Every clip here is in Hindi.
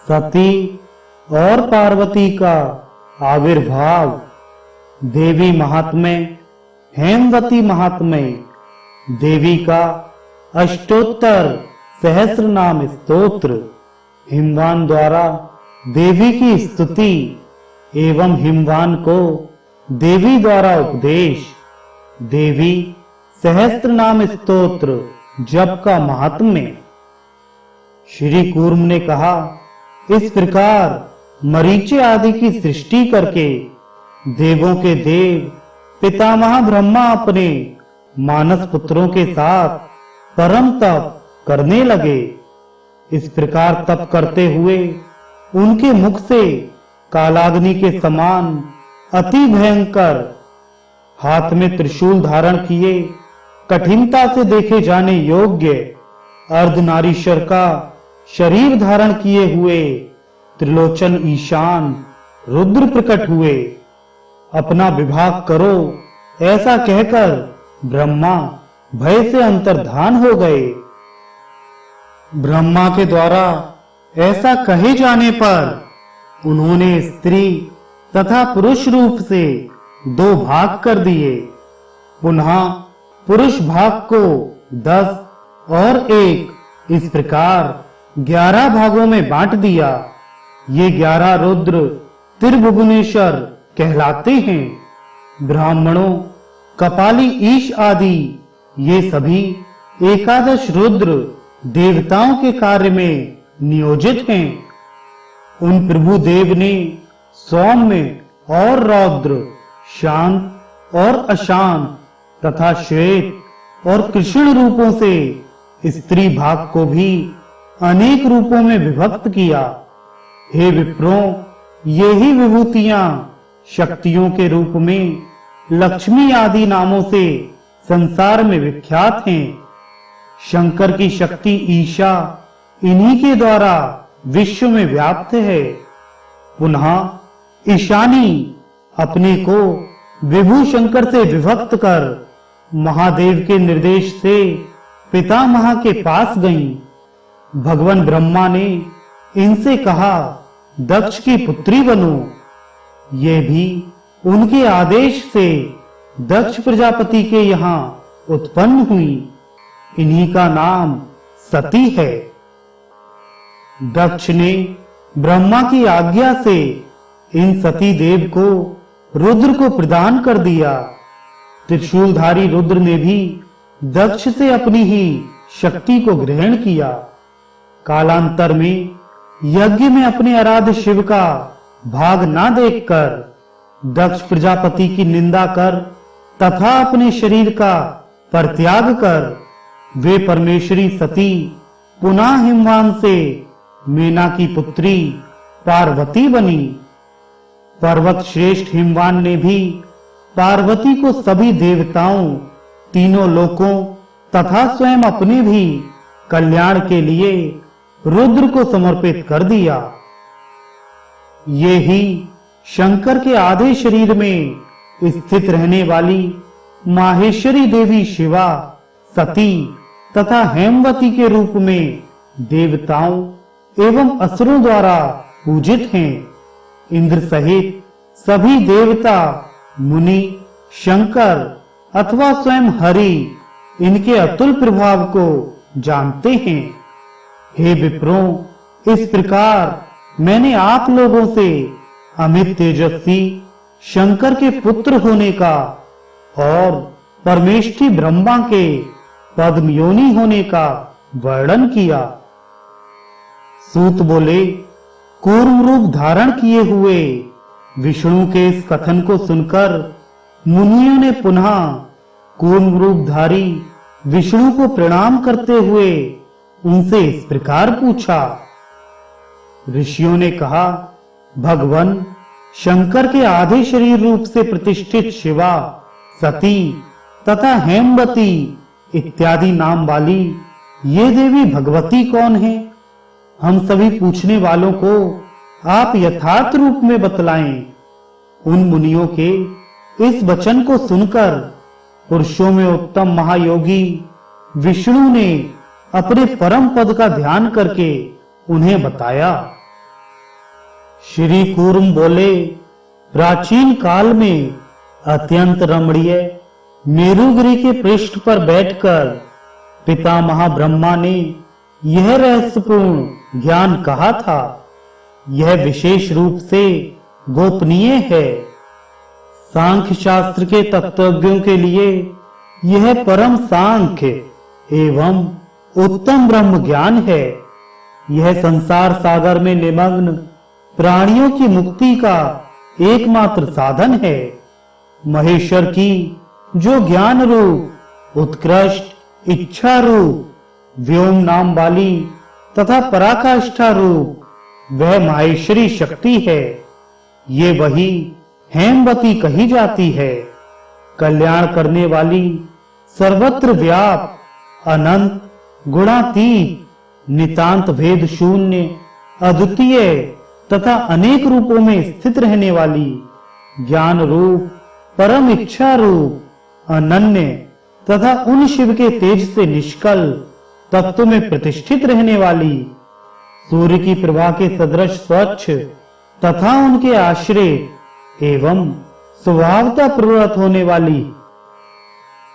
सती और पार्वती का आविर्भाव। देवी महात्म्य, हेमवती महात्म्य। देवी का अष्टोत्तर सहस्र नाम स्तोत्र। हिमवान द्वारा देवी की स्तुति एवं हिमवान को देवी द्वारा उपदेश। देवी सहस्त्र नाम स्तोत्र जप का महात्म्य। श्री कूर्म ने कहा, इस प्रकार मरीचि आदि की सृष्टि करके देवों के देव पितामह ब्रह्मा अपने मानस पुत्रों के साथ परम तप करने लगे। इस प्रकार तप करते हुए उनके मुख से कालाग्नि के समान अति भयंकर, हाथ में त्रिशूल धारण किए कठिनता से देखे जाने योग्य अर्धनारीश्वर का शरीर धारण किए हुए त्रिलोचन ईशान रुद्र प्रकट हुए। अपना विभाग करो ऐसा कहकर ब्रह्मा भय से अंतर्धान हो गए। ब्रह्मा के द्वारा ऐसा कहे जाने पर उन्होंने स्त्री तथा पुरुष रूप से दो भाग कर दिए। पुनः पुरुष भाग को 10 और 1 इस प्रकार 11 भागों में बांट दिया। ये 11 रुद्र त्रिभुवनेश्वर कहलाते हैं। ब्राह्मणों, कपाली, ईश आदि ये सभी 11 रुद्र देवताओं के कार्य में नियोजित हैं। उन प्रभु देव ने सौम्य और रौद्र, शांत और अशांत तथा श्वेत और कृष्ण रूपों से स्त्री भाग को भी अनेक रूपों में विभक्त किया। हे विप्रों, ये ही विभूतियां शक्तियों के रूप में लक्ष्मी आदि नामों से संसार में विख्यात हैं। शंकर की शक्ति ईशा इन्हीं के द्वारा विश्व में व्याप्त है। पुनः ईशानी अपने को विभु शंकर से विभक्त कर महादेव के निर्देश से पितामह के पास गईं। भगवान ब्रह्मा ने इनसे कहा, दक्ष की पुत्री बनो। ये भी उनके आदेश से दक्ष प्रजापति के यहाँ उत्पन्न हुई। इन्हीं का नाम सती है। दक्ष ने ब्रह्मा की आज्ञा से इन सती देव को रुद्र को प्रदान कर दिया। त्रिशूलधारी रुद्र ने भी दक्ष से अपनी ही शक्ति को ग्रहण किया। कालांतर में यज्ञ में अपने आराध्य शिव का भाग ना देखकर दक्ष प्रजापति की निंदा कर तथा अपने शरीर का परित्याग कर वे परमेश्वरी सती पुनः हिमवान से मेना की पुत्री पार्वती बनी। पर्वत श्रेष्ठ हिमवान ने भी पार्वती को सभी देवताओं, तीनों लोकों तथा स्वयं अपने भी कल्याण के लिए रुद्र को समर्पित कर दिया। ये ही शंकर के आधे शरीर में स्थित रहने वाली माहेश्वरी देवी शिवा, सती तथा हेमवती के रूप में देवताओं एवं असुरों द्वारा पूजित हैं। इंद्र सहित सभी देवता, मुनि, शंकर अथवा स्वयं हरि इनके अतुल प्रभाव को जानते हैं। हे विप्रों, इस प्रकार मैंने आप लोगों से अमित तेजस्वी शंकर के पुत्र होने का और परमेष्ठी ब्रह्मा के पद्म योनि होने का वर्णन किया। सूत बोले, कूर्म रूप धारण किए हुए विष्णु के इस कथन को सुनकर मुनियों ने पुनः कूर्म रूपधारी विष्णु को प्रणाम करते हुए उनसे इस प्रकार पूछा। ऋषियों ने कहा, भगवान शंकर के आधे शरीर रूप से प्रतिष्ठित शिवा, सती तथा हेमवती इत्यादि नाम वाली ये देवी भगवती कौन है? हम सभी पूछने वालों को आप यथार्थ रूप में बतलाएं। उन मुनियों के इस वचन को सुनकर पुरुषों में उत्तम महायोगी विष्णु ने अपने परम पद का ध्यान करके उन्हें बताया। श्री कूर्म बोले, प्राचीन काल में अत्यंत रमणीय मेरुगिरी के पृष्ठ पर बैठकर पितामह ब्रह्मा ने यह रहस्यपूर्ण ज्ञान कहा था। यह विशेष रूप से गोपनीय है। सांख्य शास्त्र के तत्वज्ञों के लिए यह परम सांख्य एवं उत्तम ब्रह्म ज्ञान है। यह संसार सागर में निमग्न प्राणियों की मुक्ति का एकमात्र साधन है। महेश्वर की जो ज्ञान रूप उत्कृष्ट इच्छा रूप व्योम नाम वाली तथा पराकाष्ठा रूप वह माहेश्वरी शक्ति है। ये वही हेमवती कही जाती है। कल्याण करने वाली, सर्वत्र व्याप्त, अनंत, गुणातीत, नितांत भेद शून्य, अद्वितीय तथा अनेक रूपों में स्थित रहने वाली, ज्ञान रूप, परम इच्छा रूप, अनन्य तथा उन शिव के तेज से निष्कल तत्व में प्रतिष्ठित रहने वाली, सूर्य की प्रभा के सदृश स्वच्छ तथा उनके आश्रय एवं स्वभावता प्रवृत्त होने वाली,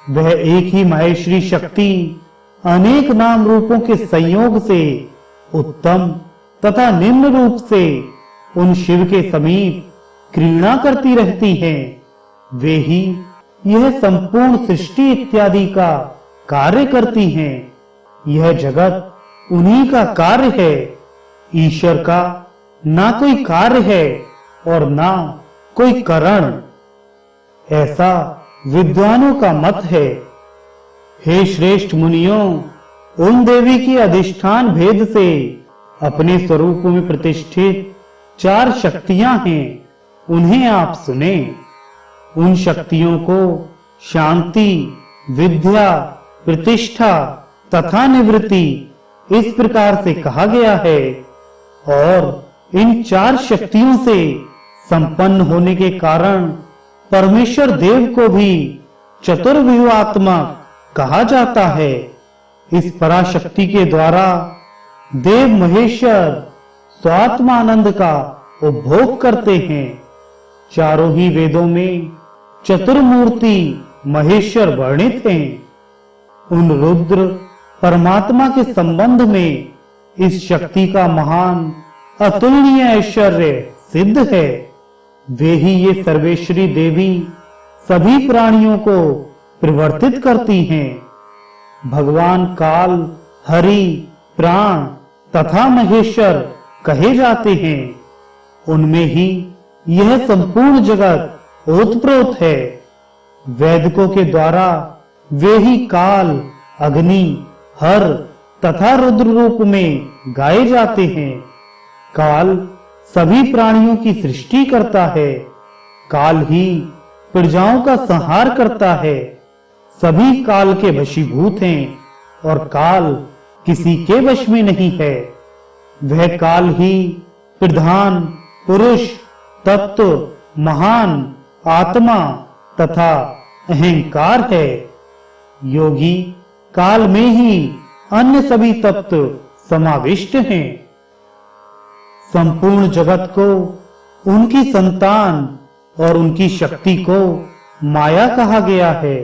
वह एक ही माहेश्वरी शक्ति अनेक नाम रूपों के संयोग से उत्तम तथा निम्न रूप से उन शिव के समीप क्रीड़ा करती रहती हैं। वे ही यह संपूर्ण सृष्टि इत्यादि का कार्य करती हैं। यह जगत उन्हीं का कार्य है। ईश्वर का ना कोई कार्य है और ना कोई कारण, ऐसा विद्वानों का मत है। हे श्रेष्ठ मुनियों, उन देवी की अधिष्ठान भेद से अपने स्वरूप में प्रतिष्ठित 4 शक्तियां हैं, उन्हें आप सुने। उन शक्तियों को शांति, विद्या, प्रतिष्ठा तथा निवृत्ति इस प्रकार से कहा गया है। और इन 4 शक्तियों से संपन्न होने के कारण परमेश्वर देव को भी चतुर्व्यूहात्मक कहा जाता है। इस पराशक्ति के द्वारा देव महेश्वर स्वात्मानंद का उपभोग करते हैं। चारों ही वेदों में चतुर्मूर्ति महेश्वर वर्णित हैं। उन रुद्र परमात्मा के संबंध में इस शक्ति का महान अतुलनीय ऐश्वर्य सिद्ध है। वे ही ये सर्वेश्वरी देवी सभी प्राणियों को परिवर्तित करती हैं। भगवान काल, हरि, प्राण तथा महेश्वर कहे जाते हैं। उनमें ही यह संपूर्ण जगत ओतप्रोत है। वैदिकों के द्वारा वे ही काल, अग्नि, हर तथा रुद्र रूप में गाए जाते हैं। काल सभी प्राणियों की सृष्टि करता है। काल ही प्रजाओं का संहार करता है। सभी काल के वशीभूत हैं और काल किसी के वश में नहीं है। वह काल ही प्रधान, पुरुष, तत्व, महान, आत्मा तथा अहंकार है। योगी काल में ही अन्य सभी तत्व समाविष्ट हैं। संपूर्ण जगत को उनकी संतान और उनकी शक्ति को माया कहा गया है।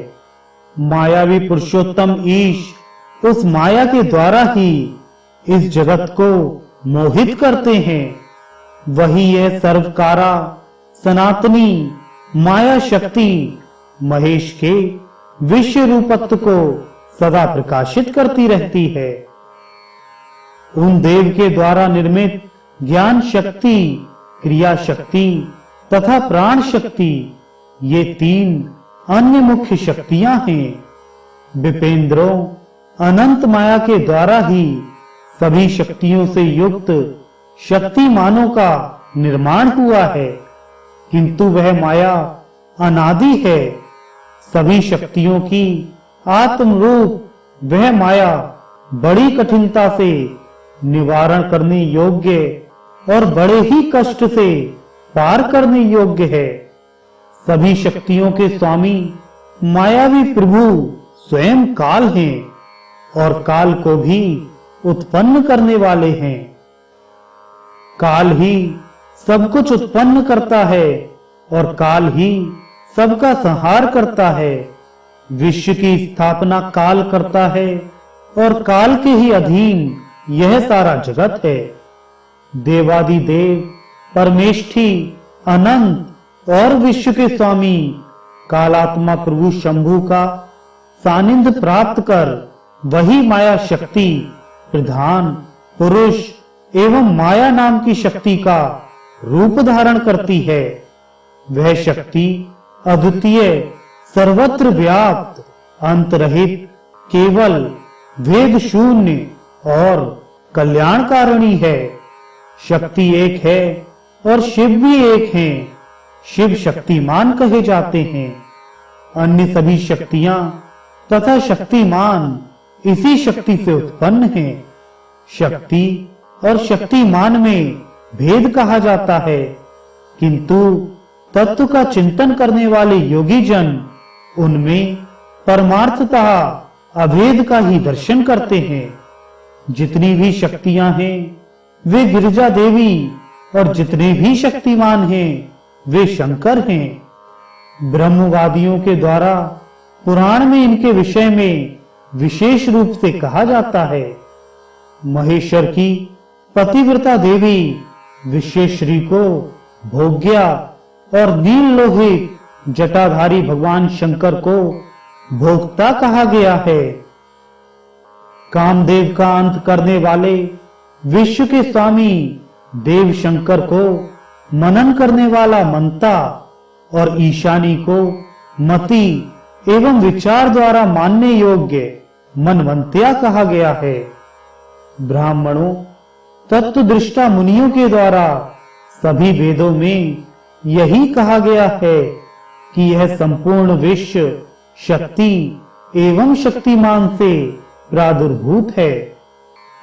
मायावी पुरुषोत्तम ईश उस माया के द्वारा ही इस जगत को मोहित करते हैं। वही यह सर्वकारा सनातनी माया शक्ति महेश के विश्व रूपत्व को सदा प्रकाशित करती रहती है। उन देव के द्वारा निर्मित ज्ञान शक्ति, क्रिया शक्ति तथा प्राण शक्ति, ये 3 अन्य मुख्य शक्तियां हैं। विपेंद्रों अनंत माया के द्वारा ही सभी शक्तियों से युक्त शक्तिमानों का निर्माण हुआ है, किंतु वह माया अनादि है। सभी शक्तियों की आत्म रूप वह माया बड़ी कठिनता से निवारण करने योग्य और बड़े ही कष्ट से पार करने योग्य है। सभी शक्तियों के स्वामी मायावी प्रभु स्वयं काल हैं और काल को भी उत्पन्न करने वाले हैं। काल ही सब कुछ उत्पन्न करता है और काल ही सबका संहार करता है। विश्व की स्थापना काल करता है और काल के ही अधीन यह सारा जगत है। देवादिदेव परमेष्ठी अनंत और विश्व के स्वामी कालात्मा प्रभु शंभु का सानिध्य प्राप्त कर वही माया शक्ति प्रधान पुरुष एवं माया नाम की शक्ति का रूप धारण करती है। वह शक्ति अद्वितीय सर्वत्र व्याप्त अंत रहित केवल भेद शून्य और कल्याणकारिणी है। शक्ति एक है और शिव भी एक हैं। शिव शक्तिमान कहे जाते हैं। अन्य सभी शक्तियां तथा शक्तिमान इसी शक्ति से उत्पन्न हैं। शक्ति और शक्तिमान में भेद कहा जाता है, किंतु तत्व का चिंतन करने वाले योगी जन उनमें परमार्थतः अभेद का ही दर्शन करते हैं। जितनी भी शक्तियां हैं वे गिरिजा देवी और जितने भी शक्तिमान हैं वे शंकर हैं। ब्रह्मवादियों के द्वारा पुराण में इनके विषय में विशेष रूप से कहा जाता है। महेश्वर की पतिव्रता देवी विश्वेश्वरी को भोग्या और नील लोहित जटाधारी भगवान शंकर को भोक्ता कहा गया है। कामदेव का अंत करने वाले विश्व के स्वामी देव शंकर को मनन करने वाला मनता और ईशानी को मति एवं विचार द्वारा मानने योग्य मनवंत्या कहा गया है। ब्राह्मणों तत्वदृष्टा मुनियों के द्वारा सभी वेदों में यही कहा गया है कि यह संपूर्ण विश्व शक्ति एवं शक्तिमान से प्रादुर्भूत है।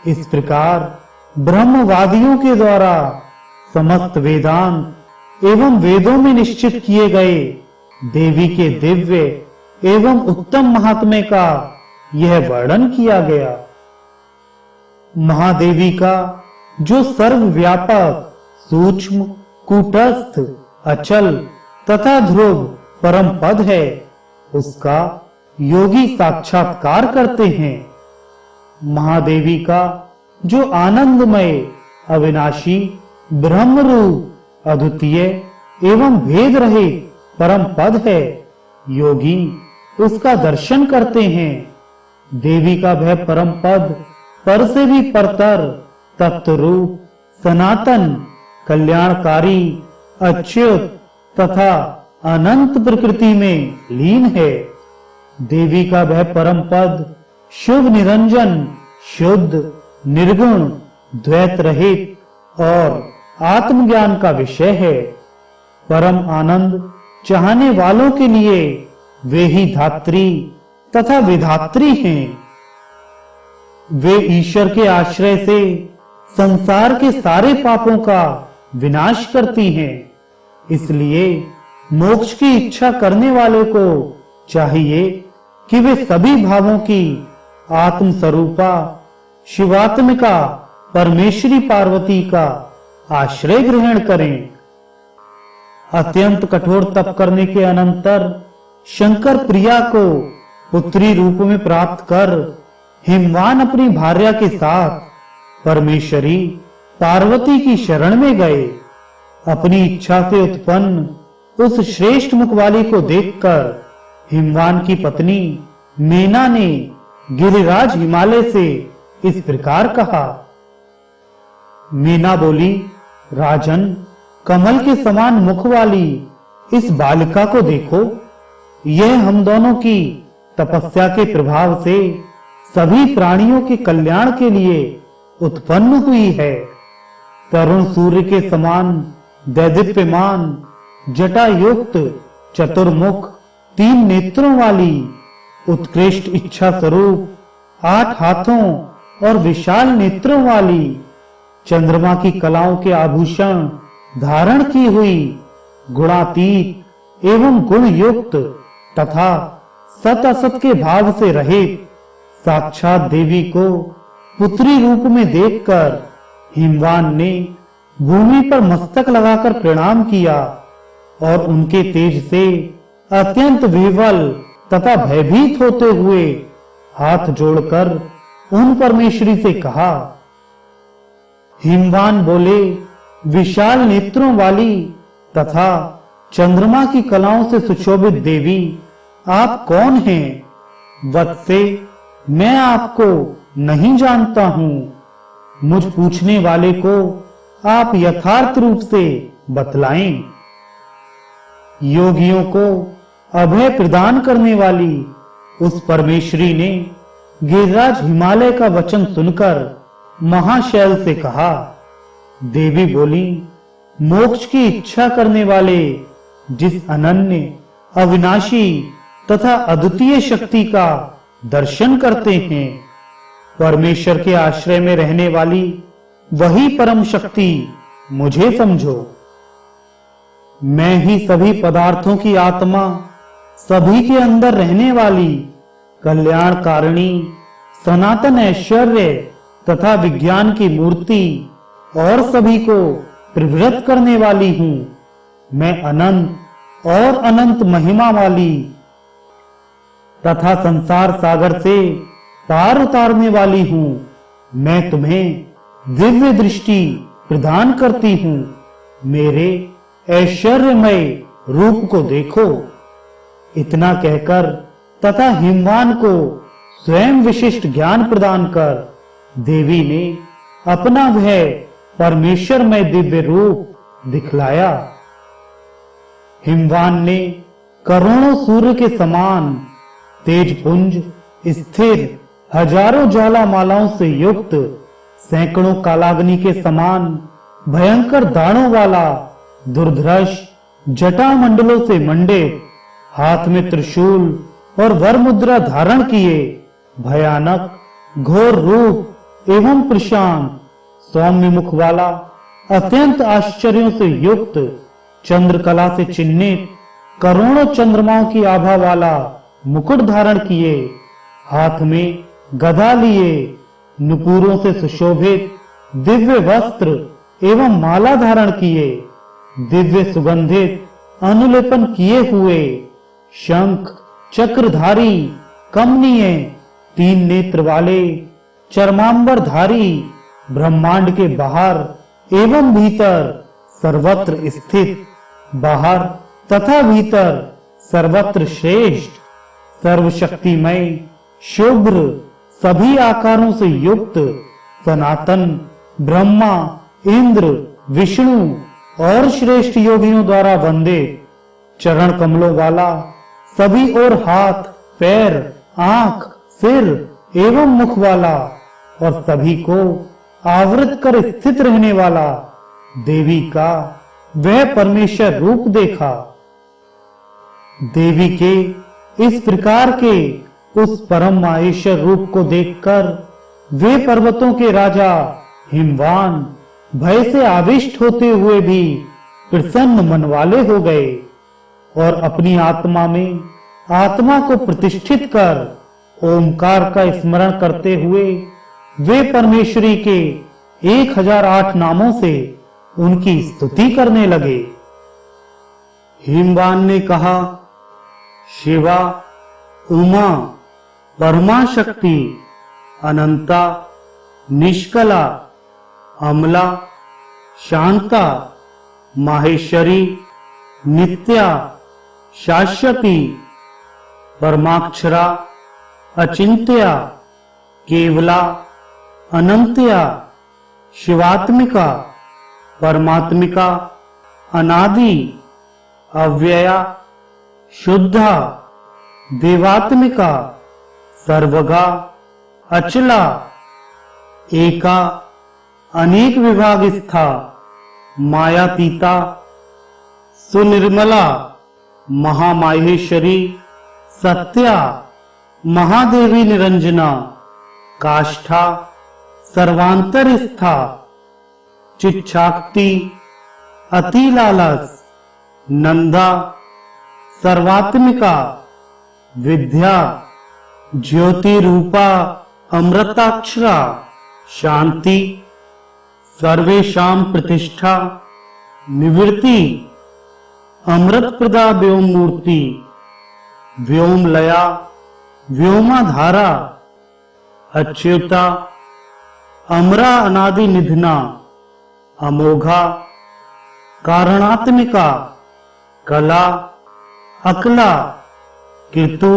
इस प्रकार ब्रह्मवादियों के द्वारा समस्त वेदांत एवं वेदों में निश्चित किए गए देवी के दिव्य एवं उत्तम महात्म्य का यह वर्णन किया गया। महादेवी का जो सर्वव्यापक सूक्ष्म कूटस्थ अचल तथा ध्रुव परम पद है उसका योगी साक्षात्कार करते हैं। महादेवी का जो आनंदमय अविनाशी ब्रह्म रूप अद्वितीय एवं भेद रहित परम पद है योगी उसका दर्शन करते हैं। देवी का वह परम पद पर से भी परतर तत्व रूप सनातन कल्याणकारी अच्युत तथा अनंत प्रकृति में लीन है। देवी का वह परम पद शुभ निरंजन शुद्ध निर्गुण द्वैत रहित और आत्मज्ञान का विषय है। परम आनंद चाहने वालों के लिए वे ही धात्री तथा विधात्री हैं। वे ईश्वर के आश्रय से संसार के सारे पापों का विनाश करती हैं। इसलिए मोक्ष की इच्छा करने वाले को चाहिए कि वे सभी भावों की आत्म स्वरूपा शिवात्मिका परमेश्वरी पार्वती का आश्रय ग्रहण करें। अत्यंत कठोर तप करने के अनंतर शंकर प्रिया को पुत्री रूप में प्राप्त कर हिमवान अपनी भार्या के साथ परमेश्वरी पार्वती की शरण में गए। अपनी इच्छा से उत्पन्न उस श्रेष्ठ मुख वाली को देखकर हिमवान की पत्नी मेना ने गिरिराज हिमालय से इस प्रकार कहा। मीना बोली, राजन, कमल के समान मुख वाली इस बालिका को देखो। यह हम दोनों की तपस्या के प्रभाव से सभी प्राणियों के कल्याण के लिए उत्पन्न हुई है। तरुण सूर्य के समान दैदीप्यमान जटा युक्त चतुर्मुख 3 नेत्रों वाली उत्कृष्ट इच्छा स्वरूप 8 हाथों और विशाल नेत्रों वाली चंद्रमा की कलाओं के आभूषण धारण की हुई गुणातीत एवं गुण युक्त तथा सत असत के भाव से रहित साक्षात देवी को पुत्री रूप में देखकर हिमवान ने भूमि पर मस्तक लगाकर प्रणाम किया और उनके तेज से अत्यंत विह्वल तथा भयभीत होते हुए हाथ जोड़कर उन परमेश्वरी से कहा। हिमवान बोले, विशाल नेत्रों वाली तथा चंद्रमा की कलाओं से सुशोभित देवी, आप कौन हैं? वत्से, मैं आपको नहीं जानता हूं। मुझ पूछने वाले को आप यथार्थ रूप से बतलाएं। योगियों को अभय प्रदान करने वाली उस परमेश्वरी ने गिरिराज हिमालय का वचन सुनकर महाशैल से कहा। देवी बोली, मोक्ष की इच्छा करने वाले जिस अनन्य, अविनाशी तथा अद्वितीय शक्ति का दर्शन करते हैं, परमेश्वर के आश्रय में रहने वाली वही परम शक्ति मुझे समझो। मैं ही सभी पदार्थों की आत्मा, सभी के अंदर रहने वाली कल्याणकारिणी, सनातन ऐश्वर्य तथा विज्ञान की मूर्ति और सभी को प्रवृत्त करने वाली हूं। मैं अनंत और अनंत महिमा वाली तथा संसार सागर से पार उतारने वाली हूं। मैं तुम्हें दिव्य दृष्टि प्रदान करती हूं। मेरे ऐश्वर्यमय रूप को देखो। इतना कहकर तथा हिमवान को स्वयं विशिष्ट ज्ञान प्रदान कर देवी ने अपना वह परमेश्वरमय दिव्य रूप दिखलाया। हिमवान ने करोड़ों सूर्य के समान तेजपुंज स्थिर हजारों ज्वालामालाओं से युक्त, सैकड़ों कालाग्नि के समान भयंकर दानों वाला दुर्धर्ष जटा मंडलों से मंडित, हाथ में त्रिशूल और वर मुद्रा धारण किए, भयानक घोर रूप एवं प्रशांत सौम्य मुख वाला, अत्यंत आश्चर्यों से युक्त, चंद्रकला से चिन्हित करोड़ों चंद्रमाओं की आभा वाला मुकुट धारण किए, हाथ में गदा लिए, नुपुरों से सुशोभित दिव्य वस्त्र एवं माला धारण किए, दिव्य सुगंधित अनुलेपन किए हुए, शंख चक्रधारी, कमनीय, 3 नेत्र वाले, चर्मांबरधारी, ब्रह्मांड के बाहर एवं भीतर सर्वत्र स्थित, बाहर तथा भीतर सर्वत्र श्रेष्ठ, सर्वशक्तिमय, शुभ्र, सभी आकारों से युक्त, सनातन ब्रह्मा, इंद्र, विष्णु और श्रेष्ठ योगियों द्वारा वंदित, चरण कमलों वाला, सभी ओर हाथ, पैर, आंख, सिर एवं मुख वाला और सभी को आवृत कर स्थित रहने वाला देवी का वह परमेश्वर रूप देखा। देवी के इस प्रकार के उस परम माहेश्वर रूप को देखकर वे पर्वतों के राजा हिमवान भय से आविष्ट होते हुए भी प्रसन्न मन वाले हो गए और अपनी आत्मा में आत्मा को प्रतिष्ठित कर ओमकार का स्मरण करते हुए वे परमेश्वरी के 1008 नामों से उनकी स्तुति करने लगे। हिमवान ने कहा, शिवा, उमा, परमा शक्ति, अनंता, निष्कला, अमला, शांता, माहेश्वरी, नित्या, शाश्वती, परमाक्षरा, अचिंत्या, केवला, अनंत्या, शिवात्मिका, परमात्मिका, अनादि, अव्यया, शुद्धा, देवात्मिका, सर्वगा, अचला, एका, अनेक विभाग स्था, मायातीता, सुनिर्मला, महामाहेश्वरी, सत्या, महादेवी निरंजना, काष्ठा, सर्वांतर स्था, चिच्छाक्ति, अतिलालस, नंदा, सर्वात्मिका, विद्या, ज्योति रूपा, अमृताक्षरा, शांति, सर्वेषां प्रतिष्ठा निवृत्ति अमृत प्रदा व्योम मूर्ति व्योम लया व्योमाधारा अच्युता अमरा अनादि निधना अमोघा कारणात्मिका कला अकला कीर्तु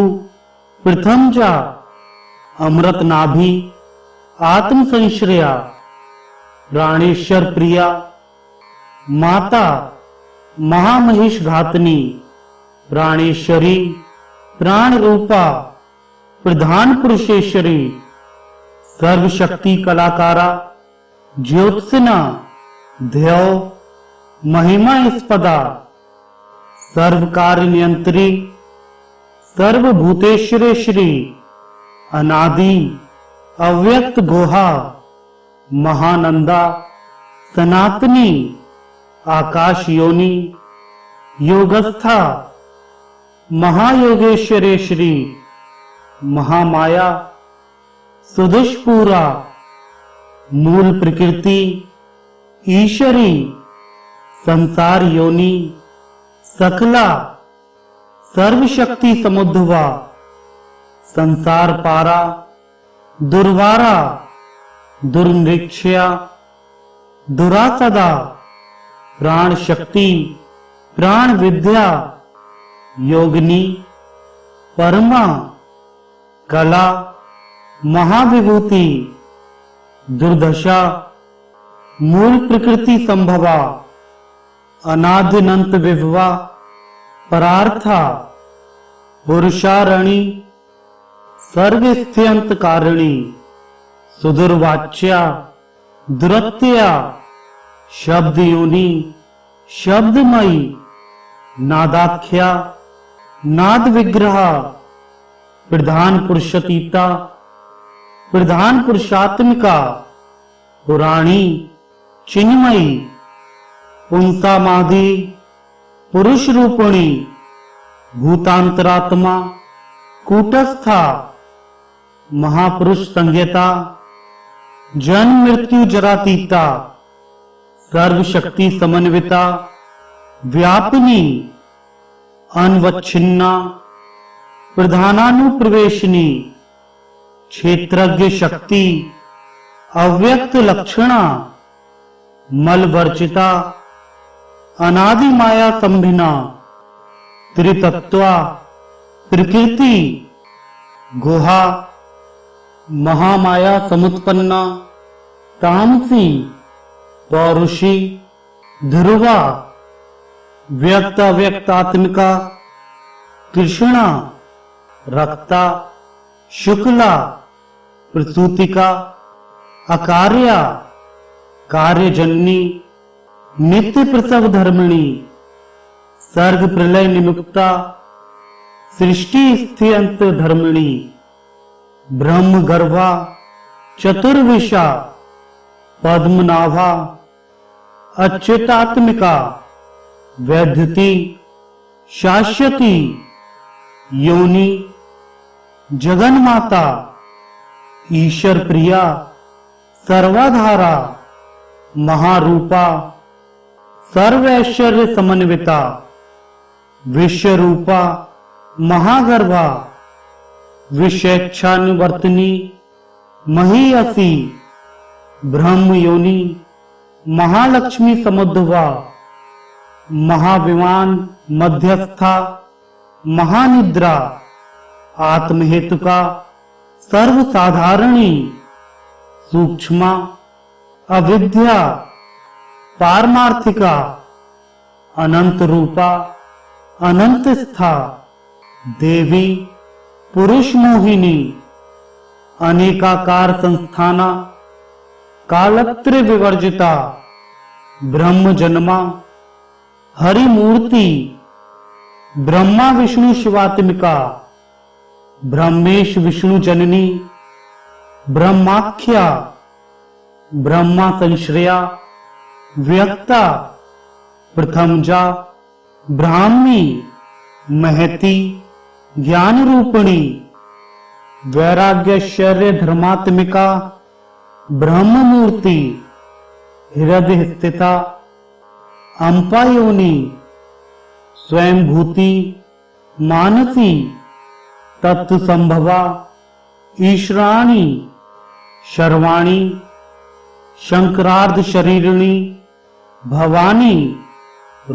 प्रथमजा अमृत नाभि आत्म संश्रया प्राणेश्वर प्रिया माता महामहिष घातनी प्राणेश्वरी प्राण रूपा प्रधान पुरुषेश्वरी सर्वशक्ति कलाकारा ज्योत्सना ध्यव महिमा स्पदा सर्व कार्य नियंत्री सर्वभूतेश्वरेश्वरी अनादि अव्यक्त गोहा महानंदा सनातनी आकाश योनि योगस्था महायोगेश्वरेश्वरी महामाया सुदुष्पूरा मूल प्रकृति ईश्वरी संसार योनि सकला सर्वशक्ति समुद्भवा संसार पारा दुर्वारा दुर्निरीक्षा दुरासदा प्राण शक्ति प्राण विद्या योगिनी परमा कला महाविभूति दुर्दशा मूल प्रकृति संभवा अनाद्यनंत विभवा परार्था पुरुषारणी सर्वस्थ्यंत कारिणी सुदुर्वाच्या दुरत्या शब्द योनि शब्दमयी नादाख्या नाद विग्रह प्रधान पुरुषतीता प्रधान पुरुषात्मिका पुराणी चिन्मयी पुंसा माधि पुरुष रूपिणी भूतांतरात्मा कूटस्था महापुरुष संज्ञता जन्म मृत्यु जरातीता सर्वशक्ति समन्विता व्यापिनी अनवच्छिन्ना प्रधानानुप्रवेशिनी क्षेत्रज्ञ शक्ति अव्यक्त लक्षणा मलवर्जिता अनादि माया संभिना त्रितत्वा प्रकृति गुहा महामाया समुत्पन्ना तामसी पौरुषी ध्रुवा व्यक्त अव्यक्तात्मिका कृष्णा रक्ता शुक्ला प्रसूतिका अकार्या कार्यजननी नित्य प्रसव धर्मिणी सर्ग प्रलय निमुक्ता सृष्टि स्थियंत धर्मिणी ब्रह्म गर्भा चतुर्विशा पद्मनाभा अच्युतात्मिका वैद्युति शाश्वती योनि जगन्माता ईश्वर प्रिया सर्वाधारा महारूपा सर्वैश्वर्य समन्विता विश्व रूपा महागर्भा विषेक्षानुवर्तनी महीयसी ब्रह्म योनि महालक्ष्मी समुद्भवा महाविमान मध्यस्था महानिद्रा आत्महेतुका सर्वसाधारणी सूक्ष्मा अविद्या पारमार्थिका अनंत रूपा अनंत स्था देवी पुरुष मोहिनी अनेकाकार संस्थाना कालत्र विवर्जिता ब्रह्म जन्मा हरिमूर्ति ब्रह्मा विष्णु शिवात्मिका ब्रह्मेश विष्णु जननी ब्रह्माख्या ब्रह्मा संश्रया व्यक्ता प्रथमजा ब्राह्मी महती ज्ञान रूपिणी वैराग्य शौर्य धर्मात्मिका ब्रह्म मूर्ति हृदय स्थिता अंपायोनि स्वयं भूति मानसी तत्व संभवा ईश्वराणी शर्वाणी शंकरार्ध शरीरिणी भवानी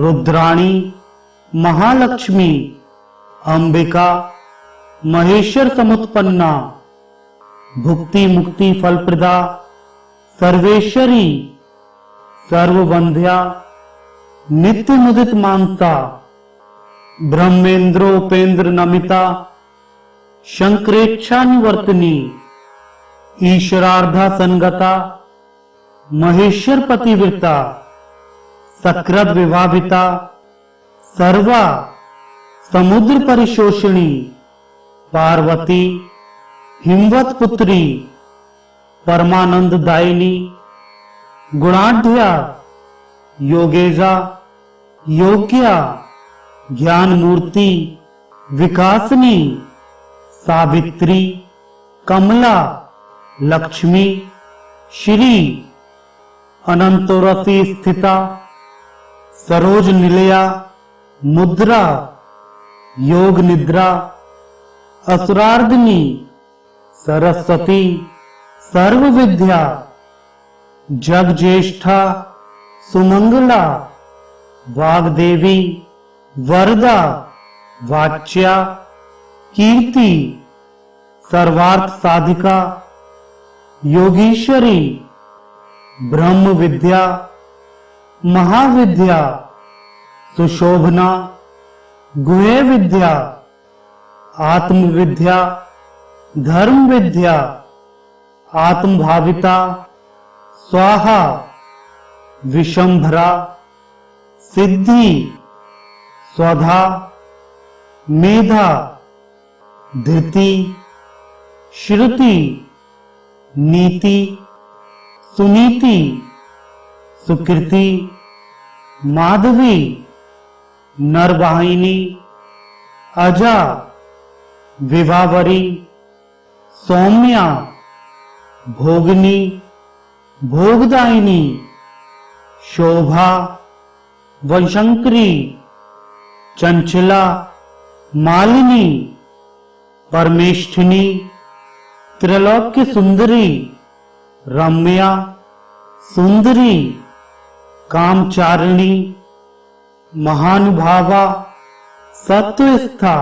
रुद्राणी महालक्ष्मी अंबिका महेश्वर समुत्पन्ना भुक्ति मुक्ति फलप्रदा सर्वेश्वरी सर्ववंध्या नित्य मुदित मानसा ब्रह्मेंद्रोपेंद्र नमिता शंकरेच्छा निवर्तनी ईश्वरार्धा संगता महेश्वर पतिव्रता सकृत विभाविता सर्वा समुद्र परिशोषणी पार्वती हिमवत पुत्री परमानंद दायिनी गुणाढ्या योगेजा योग्या ज्ञान मूर्ति विकासनी सावित्री कमला लक्ष्मी श्री अनंतरसी स्थिता सरोज निलया मुद्रा योग निद्रा असुरार्दिनी सरस्वती सर्व विद्या जग ज्येष्ठा सुमंगला वाग्देवी वरदा वाच्या कीर्ति सर्वार्थ साधिका योगीश्वरी ब्रह्म विद्या महाविद्या सुशोभना गुह्य विद्या आत्म विद्या धर्म विद्या आत्मभाविता स्वाहा विशंभरा सिद्धि स्वधा मेधा धृति श्रुति नीति सुनीति सुकृति माधवी नरवाहिनी अजा विभावरी सौम्या भोगनी भोगदायिनी शोभा वंशंकरी चंचला मालिनी परमेष्ठिनी त्रैलोक्य सुंदरी रम्या सुंदरी कामचारिणी महानुभावा सत्वस्था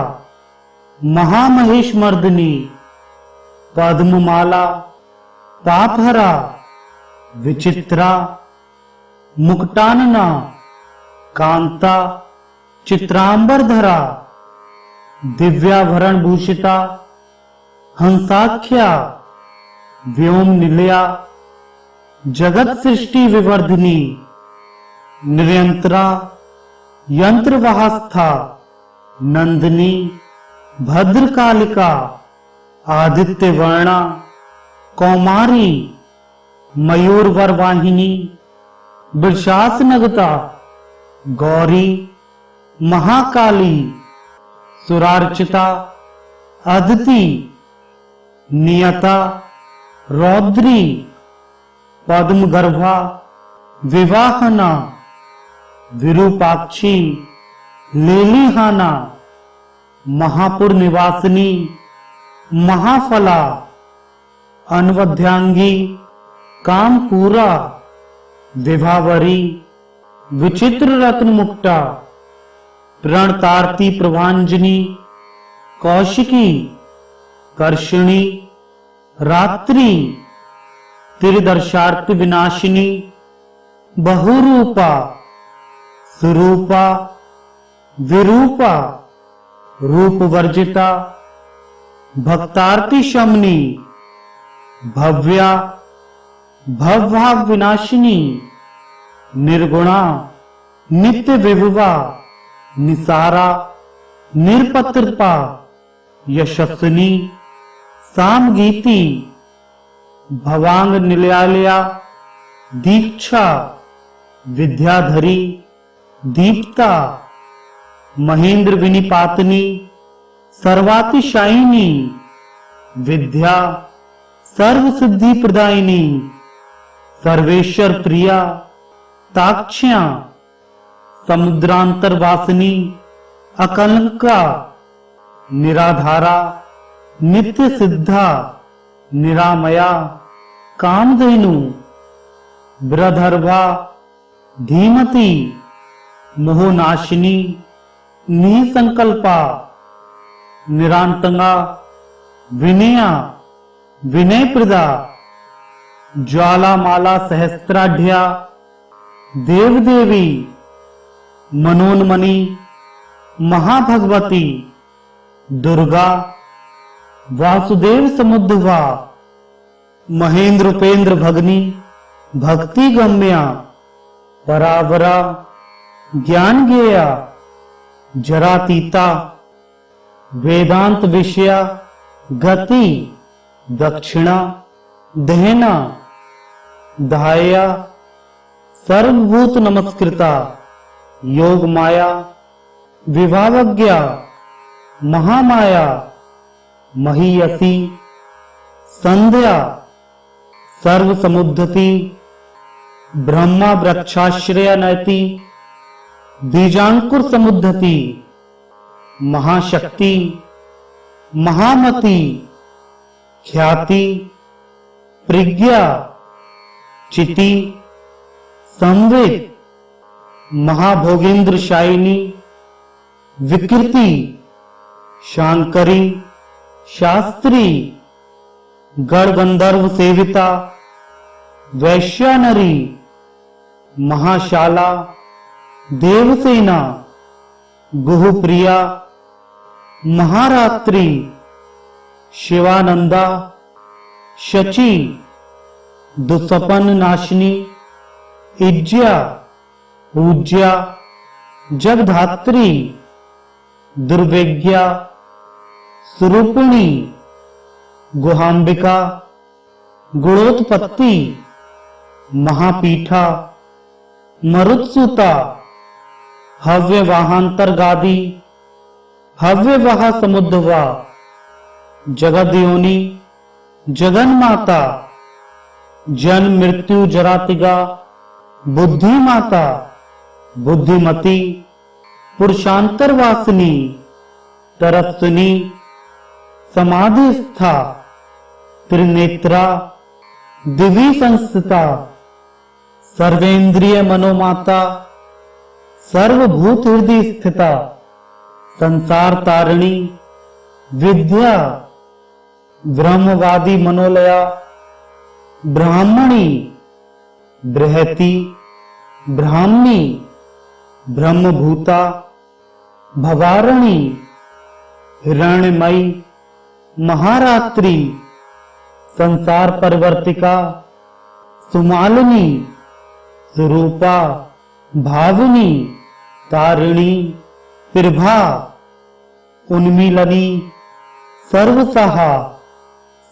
महामहेश मर्दिनी पद्ममाला पापहरा विचित्रा मुक्तानना कांता चित्रांबरधरा दिव्याभरण भूषिता हंसाख्या व्योम निलया जगत सृष्टि विवर्धिनी निरंतरा यंत्रवाहस्था नंदिनी भद्रकालिका आदित्य वर्णा कौमारी मयूर वरवाहिनी वृषासनगता गौरी महाकाली सुरार्चिता अदिति नियता रौद्री पद्म गर्भा विवाहना विरूपाक्षी लेलीहाना महापुर निवासिनी महाफला अनवध्यांगी कामपूरा विभावरी विचित्र रत्न मुक्ता प्रणतारती प्रभांजनी कौशिकी कर्षिणी रात्रि त्रिदर्शार्थ विनाशिनी बहुरूपा सुरूपा विरूपा रूप वर्जिता भक्तार्ति शमनी भव्या भवभाव विनाशिनी निर्गुणा नित्य विभुवा निसारा निरपत्रपा यशस्विनी सामगीति भवांग निलयालया दीक्षा विद्याधरी दीप्ता महेंद्र विनिपातनी सर्वातिशायिनी विद्या सर्व सिद्धि प्रदायिनी सर्वेश्वर प्रिया ताक्ष्या, समुद्रांतरवासिनी, अकलंका, निराधारा, नित्य सिद्धा, निरामया, कामधेनु, बृहदर्भा, धीमती, मोहनाशिनी, निसंकल्पा, निरांतंगा, विनया, विनयप्रदा, ज्वालामाला सहस्त्राढ्या, देवदेवी, मनोन्मणि, महाभगवती, दुर्गा, वासुदेव समुद्भवा, महेंद्र उपेंद्र भगनी, भक्ति गम्या, परावरा, ज्ञान गेया, जरातीता, वेदांत विषया, गति, दक्षिणा, दहना, दाया, सर्वभूत नमस्कृता, योग माया, विभावज्ञा, महामाया, महीयसी, संध्या, सर्व समुद्धति, ब्रह्मा वृक्षाश्रय नयति, बीजांकुर समुद्धति, महाशक्ति, महामति, ख्याति, प्रज्ञा, चिति, संवेद, महाभोगेंद्र शायिनी, विकृति, शांकरी, शास्त्री, गण गंधर्व सेविता, वैश्यानरी, महाशाला, देवसेना, गुहुप्रिया, महारात्रि, शिवानंदा, शची, दुसपन नाशिनी, इज्या, पूज्या, जगधात्री, दुर्विज्ञा, स्वरूपिणी, गुहांबिका, गुणोत्पत्ति, महापीठा, मरुत्सुता, हव्य वाहांतरगादी, हव्य वाह समुद्भवा, जगदयोनि, जगन माता, जन्म मृत्यु जरातिगा, बुद्धि माता, बुद्धिमती, पुरुषांतरवासिनी, तरस्विनी, समाधिस्था, त्रिनेत्रा, दिव्य संस्थिता, सर्वेंद्रिय मनोमाता, सर्वभूत हृदय स्थिता, संसार तारिणी, विद्या, ब्रह्मवादी मनोलया, ब्राह्मणी, बृहति, ब्राह्मी, ब्रह्मभूता, भवारणी, हिरण्यमयी, महारात्रि, संसार परिवर्तिका, सुमालिनी, स्वरूपा, भाविनी, तारिणी, प्रभा, उन्मीलनी, सर्वसहा,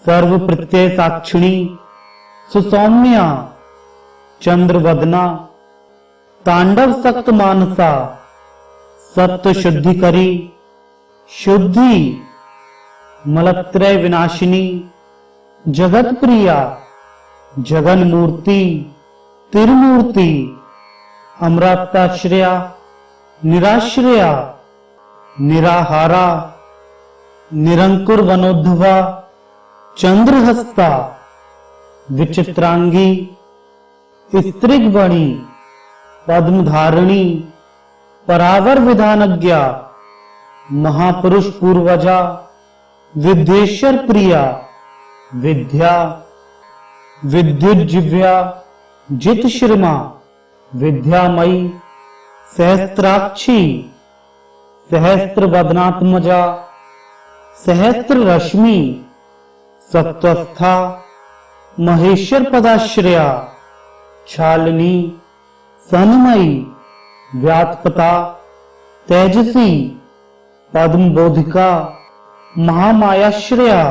सर्व प्रत्यय साक्षिणी, सुसौम्या, चंद्रवदना, तांडव सक्त मानसा, सत्य शुद्धि करी, शुद्धि, मलत्रय विनाशिनी, जगत प्रिया, जगन मूर्ति, तिरुमूर्ति, अमृताश्रया, निराश्रया, निराहारा, निरंकुर वनोद्भवा, चंद्रहस्ता, विचित्रांगी, स्त्रिगवणी, पद्मधारिणी, परावर विधानज्ञा, महापुरुष पूर्वजा, विद्येश्वर प्रिया, विद्या, विद्युज्जिव्या, जित श्रमा, विद्यामयी, सहस्त्राक्षी, सहस्त्र वदनात्मजा, सहस्त्र रश्मि, सत्वस्था, महेश्वर पदाश्रया, छालिनी, सन्मयी, व्यातपता, तेजसी, पद्म बोधिका, महामायाश्रया,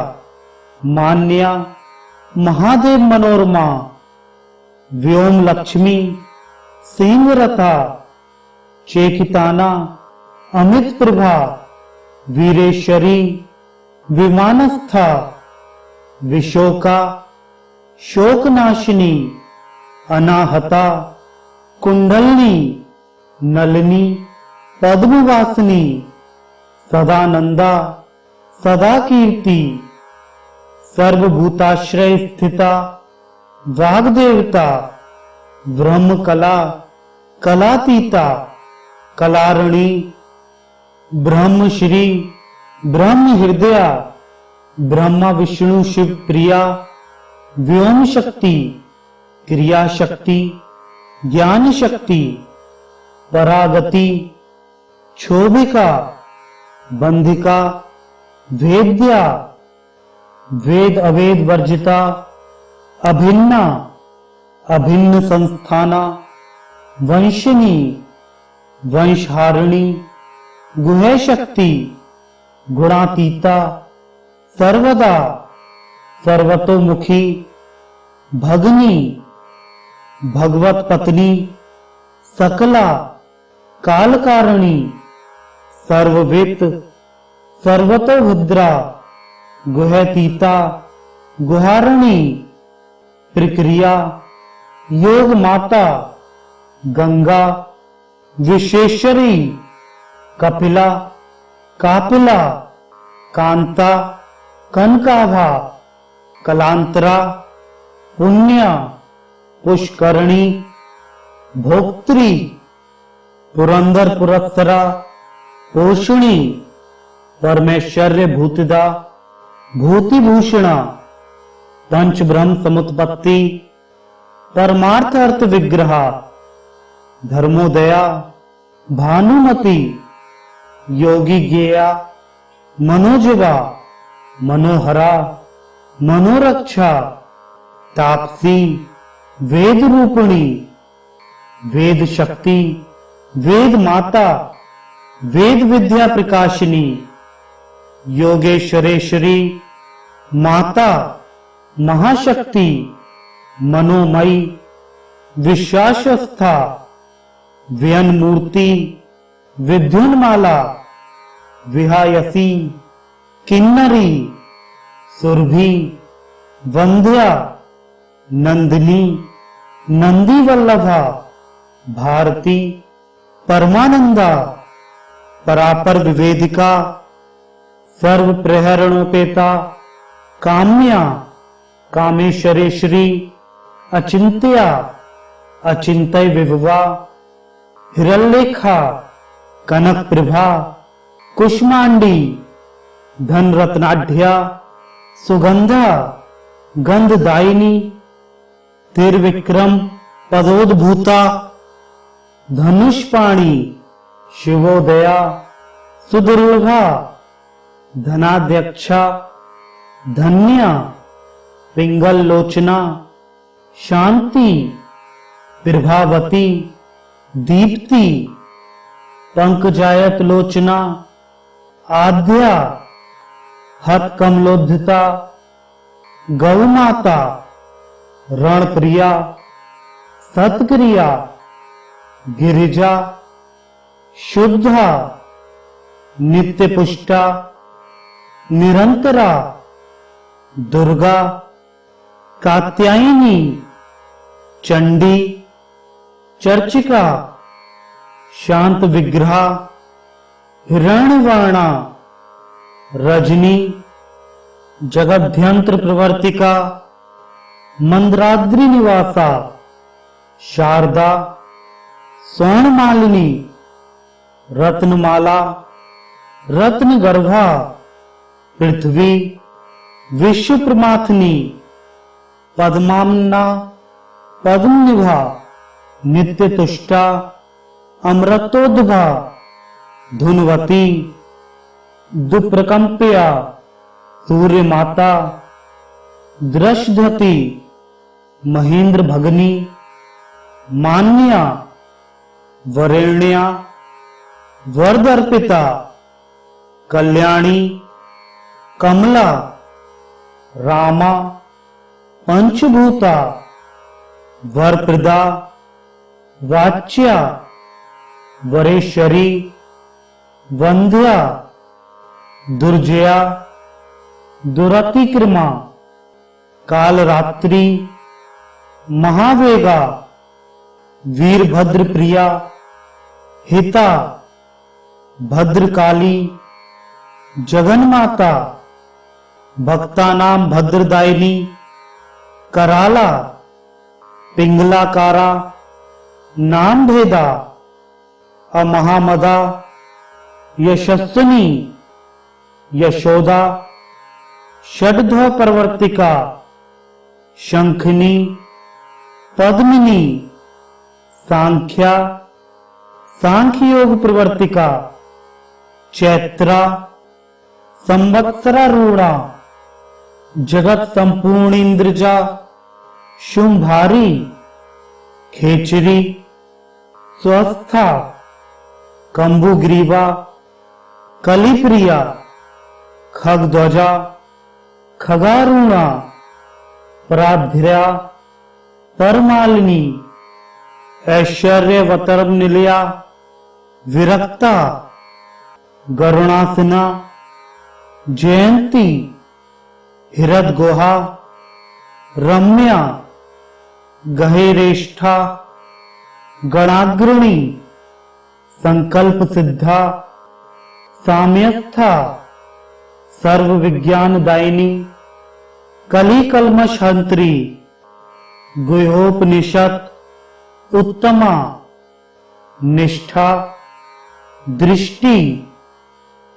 मान्या, महादेव मनोरमा, व्योम लक्ष्मी, सिंहरथा, चेकिताना, अमित प्रभा, वीरेश्वरी, विमानस्था, विशोका, शोकनाशिनी, अनाहता, कुंडलनी नलिनी पद्मवासिनी सदानंदा सदा कीर्ति सर्वभूताश्रय स्थिता वाग्देवता ब्रह्म कला कलातीता कलारणी ब्रह्म श्री ब्रह्म हृदया ब्रह्मा विष्णु शिव प्रिया व्योम शक्ति क्रिया शक्ति ज्ञान शक्ति परागति क्षोभिका बंधिका वेद्या वेद अवेद वर्जिता अभिन्ना अभिन्न संस्थाना वंशिनी वंशहारिणी गुह्य शक्ति गुणातीता सर्वदा सर्वतोमुखी भगनी भगवत पत्नी सकला कालकारिणी सर्ववित सर्वतोभद्रा गुह्यतीता गुहारिणी प्रक्रिया योग माता गंगा विशेषरी कपिला कापिला कांता कनकाभा कलांतरा पुण्या पुष्करणी भोक्त्री पुरंदर पुरस्सरा पोषणी परमेश्वर्य भूतिदा भूतिभूषणा पंच ब्रह्म समुत्पत्ति परमार्थ अर्थ विग्रहा धर्मोदया भानुमति योगी ज्ञेया मनोजवा मनोहरा मनोरक्षा तापसी वेद रूपिणी वेद शक्ति वेद माता वेद विद्या प्रकाशिनी योगेश्वरेश्वरी माता महाशक्ति मनोमयी विश्वासस्था व्यन मूर्ति विद्युन्माला विहायसी किन्नरी सुरभि वंद्या नंदिनी नंदी वल्लभा भारती परमानंदा परापर विवेदिका सर्व प्रहरणोपेता काम्या कामेश्वरेश्वरी अचिंत्या अचिंत्य विभवा हिरण्यलेखा कनक प्रभा कुष्मांडी धन रत्नाढ्या सुगंधा गंधदायिनी त्रिविक्रम पदोद्भूता धनुष्पाणी शिवोदया सुदुर्लभा धनाध्यक्षा धन्या पिंगल लोचना शांति प्रभावती दीप्ति पंकजायत लोचना आद्या हत कमलोद्धता गौमाता रणप्रिया सत्क्रिया गिरिजा शुद्धा नित्य पुष्टा निरंतरा दुर्गा कात्यायनी चंडी चर्चिका शांत विग्रहा हिरण्यवर्णा रजनी जगद्यंत्र प्रवर्तिका मंद्राद्रि निवासा शारदा स्वर्णमालिनी रत्नमाला रत्नगर्भा पृथ्वी विश्व प्रमाथनी पद्माम्ना पद्मनिभा नित्य तुष्टा अमृतोद्भा धुनवती दुप्रकंप्या सूर्य माता दृशधती महेंद्र भगनी मान्या वरेण्या वरदर्पिता कल्याणी कमला रामा पंचभूता वरप्रदा वाच्या वरेश्वरी वंद्या दुर्जया दुरतिक्रमा कालरात्रि महावेगा वीरभद्र प्रिया, हिता, भद्रकाली, जगन्माता, भक्तानां भद्रदायिनी, कराला, पिंगलाकारा, नाम भेदा, अमहामदा, यशस्विनी, यशोदा, षड्ध्व प्रवर्तिका, शंखिनी, पद्मिनी, सांख्या, सांख्य योग प्रवर्तिका, चैत्रा, संवत्सरारूढ़ा, जगत संपूर्ण इंद्रजा, शुंभारी, खेचरी, स्वस्था, कंबुग्रीवा, कलिप्रिया, खगध्वजा, खगारूणा, पराभ्या, परमालिनी, ऐश्वर्यवतरम निलया, विरक्ता, गरुणासना, जयंती, हिरदगोहा, रम्या, गहेरेष्ठा, गणाग्रणी, संकल्प सिद्धा, साम्यस्था, सर्व विज्ञान दायिनी, कली कलमश हंत्री, गुह्योपनिषद, उत्तमा, निष्ठा, दृष्टि,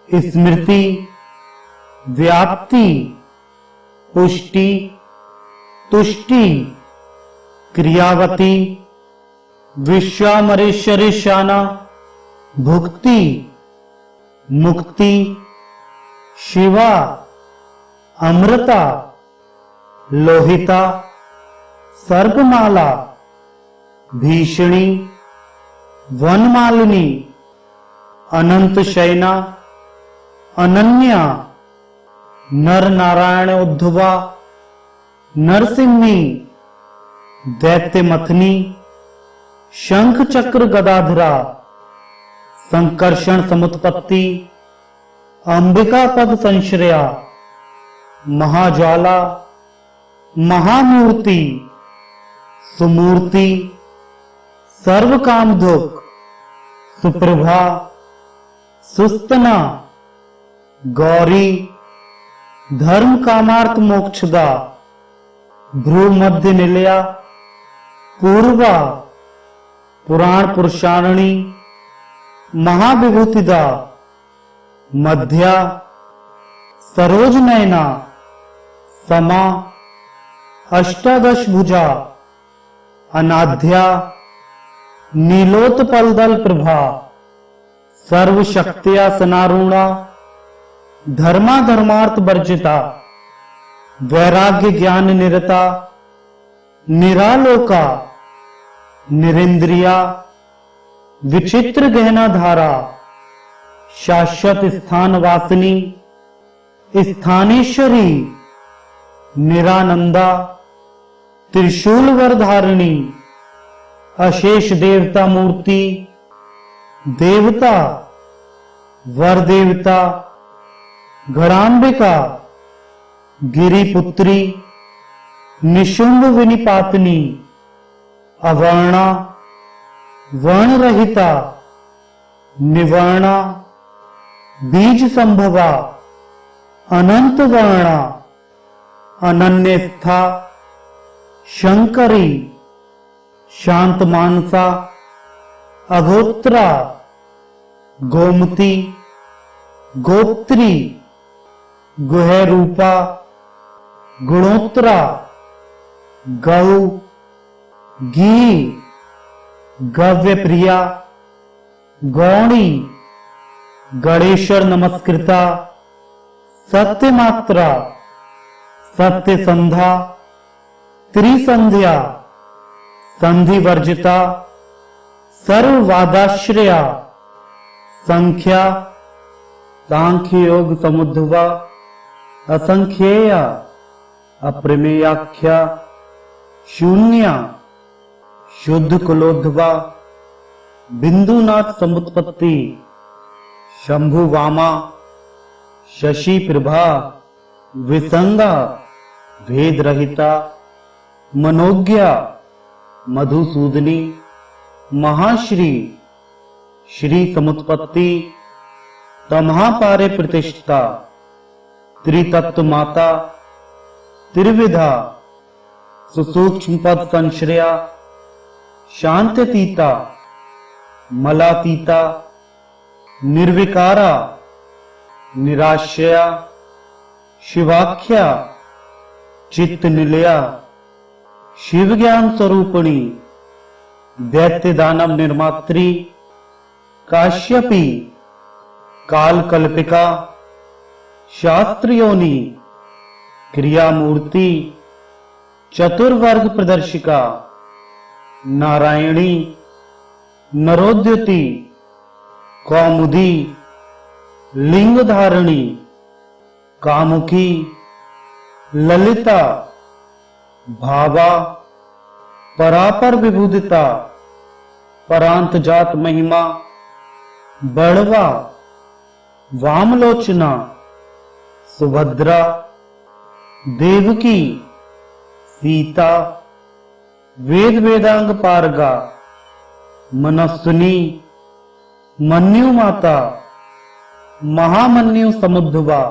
स्मृति, व्याप्ति, पुष्टि, तुष्टि, क्रियावती, विश्वामरेश्वरेशाना, भुक्ति, मुक्ति, शिवा, अमृता, लोहिता, सर्पमाला, भीषणी, वनमालिनी, अनंत शयना, अनन्या, नर नारायण उद्धवा, नरसिंही, दैत्य मथनी, शंख चक्र गदाधरा, संकर्षण समुत्पत्ति, अंबिका पद संश्रया, महाज्वाला, महामूर्ति, सुमूर्ति, सर्व कामधुक, सुप्रभा, सुस्तना, गौरी, धर्म कामार्थ मोक्षदा, भ्रू मध्य निलया, पूर्वा, पुराण पुरुषारणी, महाविभूतिदा, मध्या, सरोज नयना, समा, अष्टादश भुजा, अनाध्या, नीलोत्पलदल प्रभा, सर्व शक्तिया सनारूढ़ा, धर्मा धर्मार्थ वर्जिता, वैराग्य ज्ञान निरता, निरालोका, निरिंद्रिया, विचित्र गहना धारा, शाश्वत स्थान वासिनी, स्थानेश्वरी, निरानंदा, त्रिशूल वरधारिणी, अशेष देवता मूर्ति, देवता, वर देवता, गणांबिका, गिरिपुत्री, निशुंभ विनिपातनी, अवर्णा, वर्ण रहिता, निवर्णा, बीज संभवा, अनंत वर्णा, अनन्यस्था, शंकरी, शांत मानसा, अगोत्रा, गोमती, गोत्री, गुहरूपा, गुणोत्तरा, गौ, गी, गव्य प्रिया, गौणी, गणेश्वर नमस्कृता, सत्य मात्रा, सत्य संध्या, त्रिसंध्या, संधि वर्जिता, सर्ववादाश्रया, संख्या, सांख्य योग समुद्भवा, असंख्येया, अप्रमेयाख्या, शून्या, शुद्ध कुलोद्भवा, बिंदुनाथ समुत्पत्ति, शंभु वामा, शशि प्रभा, विसंगा, भेद रहिता, मनोज्ञा, मधुसूदनी, महाश्री श्री समुत्पत्ति तमहापारे प्रतिष्ठा त्रितत्व माता त्रिविधा सुसूक्ष्म पद संश्रया शांत्यतीता मलातीता निर्विकारा निराश्रया शिवाख्या चित्त निलया शिव ज्ञान स्वरूपिणी दैत्य दानव निर्मात्री काश्यपी काल कल्पिका शास्त्र योनि क्रिया मूर्ति चतुर्वर्ग प्रदर्शिका नारायणी नरोद्युति कौमुदी लिंग धारिणी कामुकी ललिता भावा परापर विभूदिता परांत जात महिमा बड़वा वामलोचना सुभद्रा देवकी सीता वेद वेदांग पारगा मनस्विनी मन्यु माता महामन्यु समुद्भवा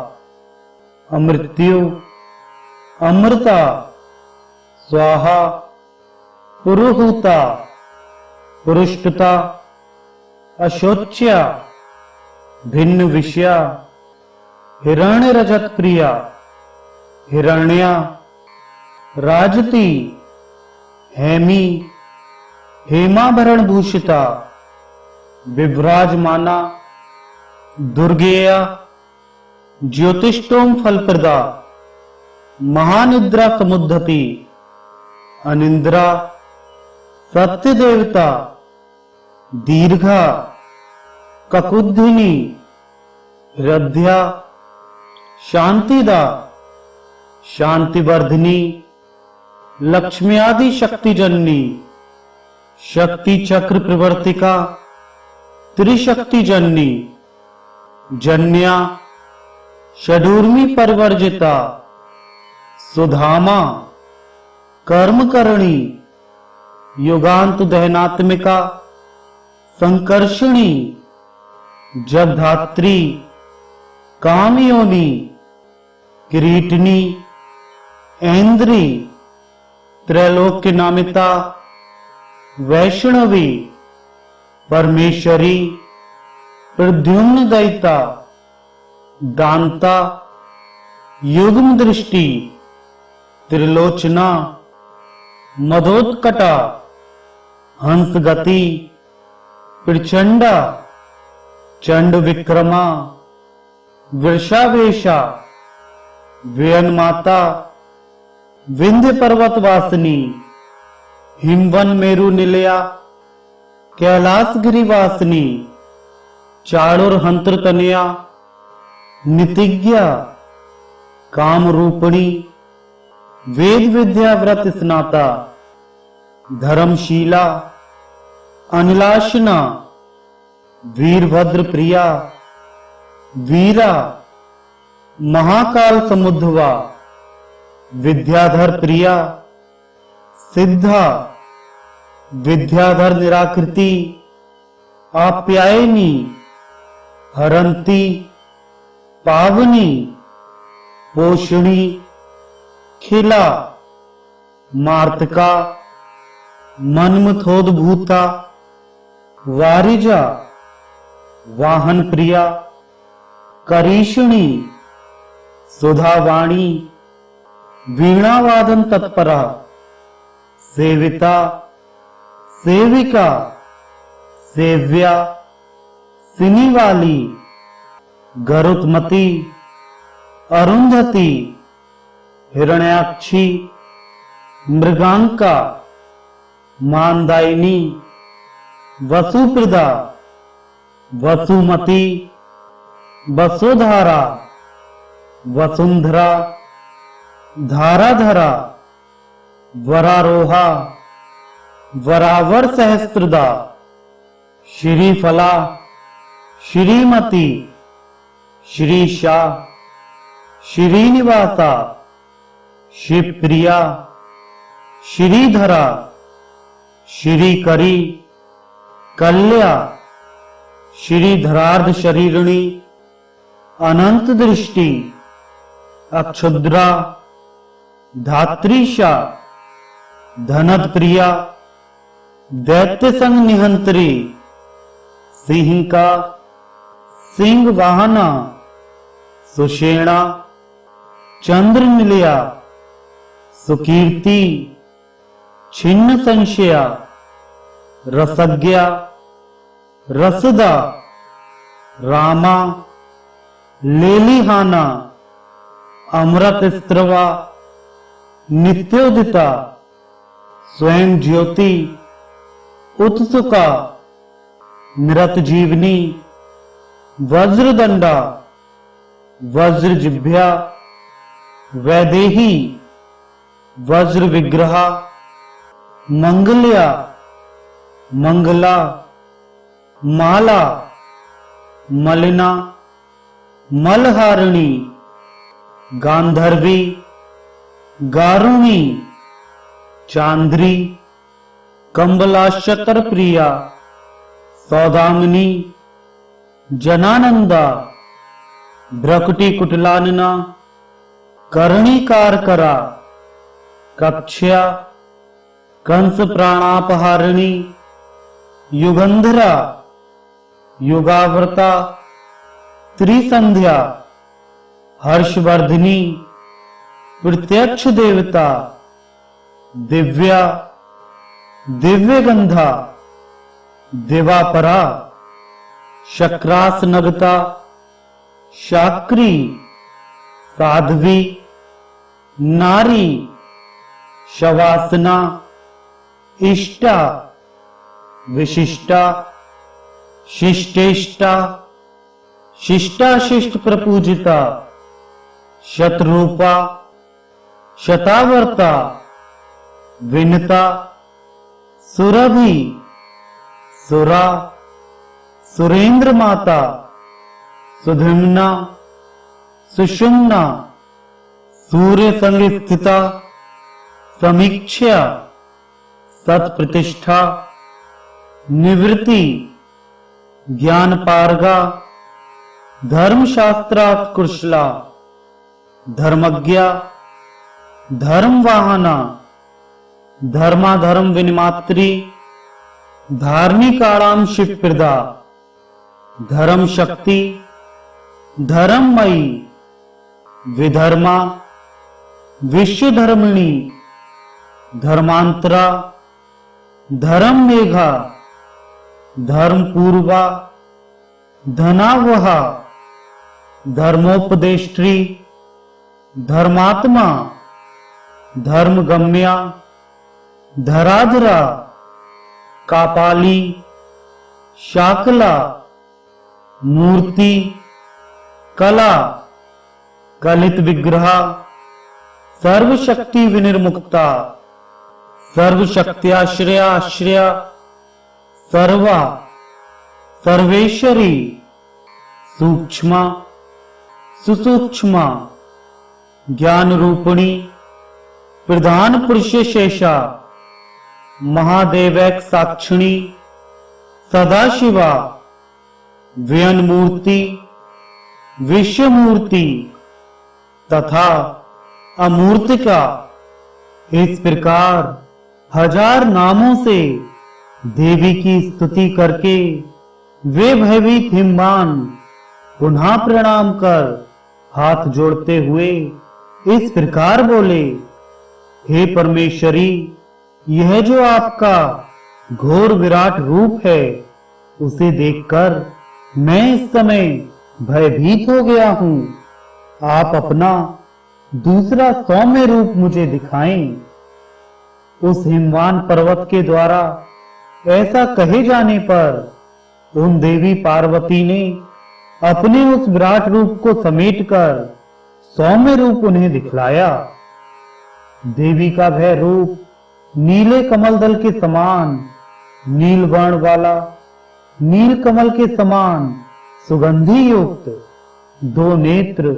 अमृत्यु अमृता स्वाहा पुरुहूता पुरुष्टता अशोच्या भिन्न विषया हिरण्य रजत प्रिया हिरण्या राजती हेमी हेमाभरण भूषिता विभ्राजमाना दुर्गेया ज्योतिष्टोम फलप्रदा महानिद्रा समुद्धति अनिंद्रा सत्य देवता दीर्घा ककुद्धिनी रध्या शांतिदा शांतिवर्धिनी लक्ष्म्यादि शक्ति जननी शक्ति चक्र प्रवर्तिका त्रिशक्ति जननी जन्या षडूर्मी परिवर्जिता सुधामा कर्मकरणी युगांत दहनात्मिका संकर्षणी जगधात्री कामयोनी किरीटनी ऐन्द्री त्रैलोक्य नामिता वैष्णवी परमेश्वरी प्रद्युम्न दयिता दांता युग्म दृष्टि त्रिलोचना मदोत्कटा हंस गति प्रचंडा चंड विक्रमा वृषावेशा व्यन माता विंध्य पर्वत वासिनी हिमवन मेरु निलया कैलाश गिरिवासिनी चाणुर हंत्र तनया नितिज्ञा काम रूपिणी वेद विद्या व्रत स्नाता धर्मशीला अनिलाशना वीरभद्र प्रिया वीरा महाकाल समुद्धवा विद्याधर प्रिया सिद्धा विद्याधर निराकृति आप्यायनी हरंती पावनी पोषणी खिला मार्तका मन्मथोद्भूता वारिजा वाहन प्रिया करीषिणी सुधावाणी वीणावादन तत्परा सेविता सेविका सेव्या सिनीवाली गरुत्मती अरुंधति हिरण्याक्षी मृगांका मानदायिनी वसुप्रदा वसुमती वसुधारा वसुंधरा धाराधरा वरारोहा वरावर सहस्त्रदा श्रीफला श्रीमती श्रीशा श्रीनिवासा शिवप्रिया श्रीधरा श्रीकरी कल्या श्रीधरार्ध शरीरिणी अनंत दृष्टि अक्षुद्रा धात्रीशा धनद प्रिया दैत्य संग निहंत्री सिंह का सिंह वाहना सुषेणा चंद्र मिलिया सुकीर्ति छिन्न संशया रसज्ञा रसदा रामा लेलिहाना अमृत स्त्रवा नित्योदिता स्वयं ज्योति उत्सुका निरत जीवनी वज्रदंडा वज्र जिभ्या वैदेही वज्र विग्रहा मंगल्या मंगला माला मलिना मलहारिणी गांधर्वी गारुणी चांद्री कंबलाशतर प्रिया सौदामिनी जनानंदा भ्रकुटी कुटलानना कर्णिकार करा कक्ष्या कंस प्राणापहारिणी युगंधरा युगावर्ता त्रिसंध्या हर्षवर्धिनी प्रत्यक्ष देवता दिव्या दिव्यगंधा दिवापरा शक्रास नगता शाक्री साध्वी नारी शवासना इष्टा विशिष्टा शिष्टेष्टा शिष्टाशिष्ट प्रपूजिता शतरूपा शतावर्ता विनता सुरभि सुरा सुरेंद्र माता सुधिम्ना सुषुम्ना सूर्य संग स्थिता समीक्षा सत्प्रतिष्ठा निवृत्ति ज्ञान पारगा धर्मशास्त्रात् कुशला धर्मज्ञा धर्म वाहना धर्माधर्म विनिमात्री धार्मिकाणाम शिवप्रदा धर्म शक्ति धर्ममयी विधर्मा विश्वधर्मिणी धर्मांतरा धर्म मेघा धर्म पूर्वा धनावहा धर्मोपदेष्ट्री धर्मात्मा धर्मगम्या धराधरा कापाली शाकला मूर्ति कला कलित विग्रहा सर्वशक्ति विनिर्मुक्ता सर्वशक्त्याश्रया सर्वा सर्वेश्वरी सूक्ष्मा सुसूक्ष्मा ज्ञान रूपिणी प्रधान पुरुष शेषा महादेवैक साक्षिणी सदाशिवा व्यन मूर्ति विश्वमूर्ति तथा अमूर्तिका इस प्रकार हजार नामों से देवी की स्तुति करके वे भयभीत हिमवान पुनः प्रणाम कर हाथ जोड़ते हुए इस प्रकार बोले, हे परमेश्वरी, यह जो आपका घोर विराट रूप है उसे देखकर मैं इस समय भयभीत हो गया हूं। आप अपना दूसरा सौम्य रूप मुझे दिखाएं। उस हिमवान पर्वत के द्वारा ऐसा कहे जाने पर उन देवी पार्वती ने अपने उस विराट रूप को समेटकर सौम्य रूप उन्हें दिखलाया। देवी का वह रूप नीले कमल दल के समान नील वर्ण वाला, नील कमल के समान सुगंधि युक्त, दो नेत्र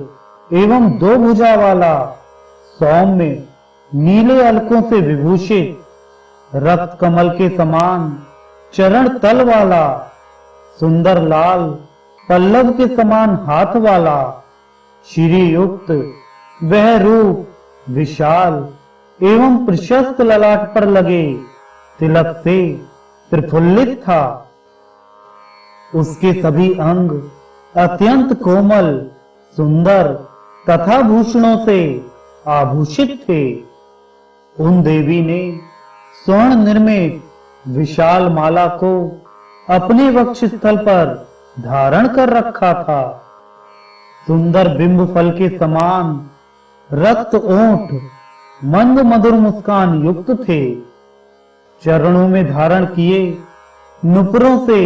एवं दो भुजा वाला, सौम्य नीले अलकों से विभूषित, रक्त कमल के समान चरण तल वाला, सुंदर लाल पल्लव के समान हाथ वाला, श्री युक्त वह रूप विशाल एवं प्रशस्त ललाट पर लगे तिलक से प्रफुल्लित था। उसके सभी अंग अत्यंत कोमल, सुंदर तथा भूषणों से आभूषित थे। उन देवी ने स्वर्ण निर्मित विशाल माला को अपने वक्षस्थल पर धारण कर रखा था। सुंदर बिंब फल के समान रक्त ओंठ मंद मधुर मुस्कान युक्त थे। चरणों में धारण किए नुपुरों से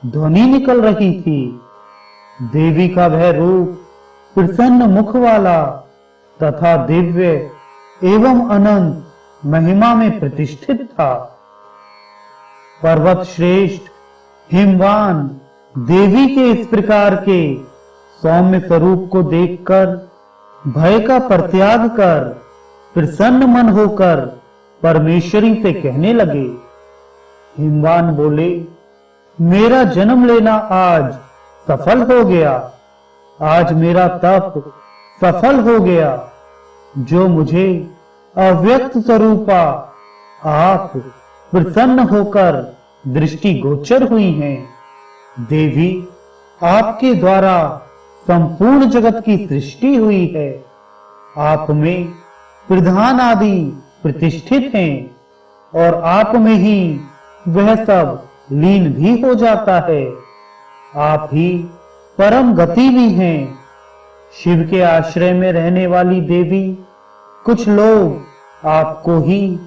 ध्वनि निकल रही थी। देवी का वह रूप प्रसन्न मुख वाला तथा दिव्य एवं अनंत महिमा में प्रतिष्ठित था। पर्वत श्रेष्ठ हिमवान देवी के इस प्रकार के सौम्य स्वरूप को देखकर भय का परित्याग कर प्रसन्न मन होकर परमेश्वरी से कहने लगे। हिमवान बोले, मेरा जन्म लेना आज सफल हो गया। आज मेरा तप सफल हो गया, जो मुझे अव्यक्त स्वरूपा आप प्रसन्न होकर दृष्टि गोचर हुई हैं। देवी, आपके द्वारा संपूर्ण जगत की सृष्टि हुई है। आप में प्रधान आदि प्रतिष्ठित हैं और आप में ही वह सब लीन भी हो जाता है। आप ही परम गति भी हैं। शिव के आश्रय में रहने वाली देवी, कुछ लोग आपको ही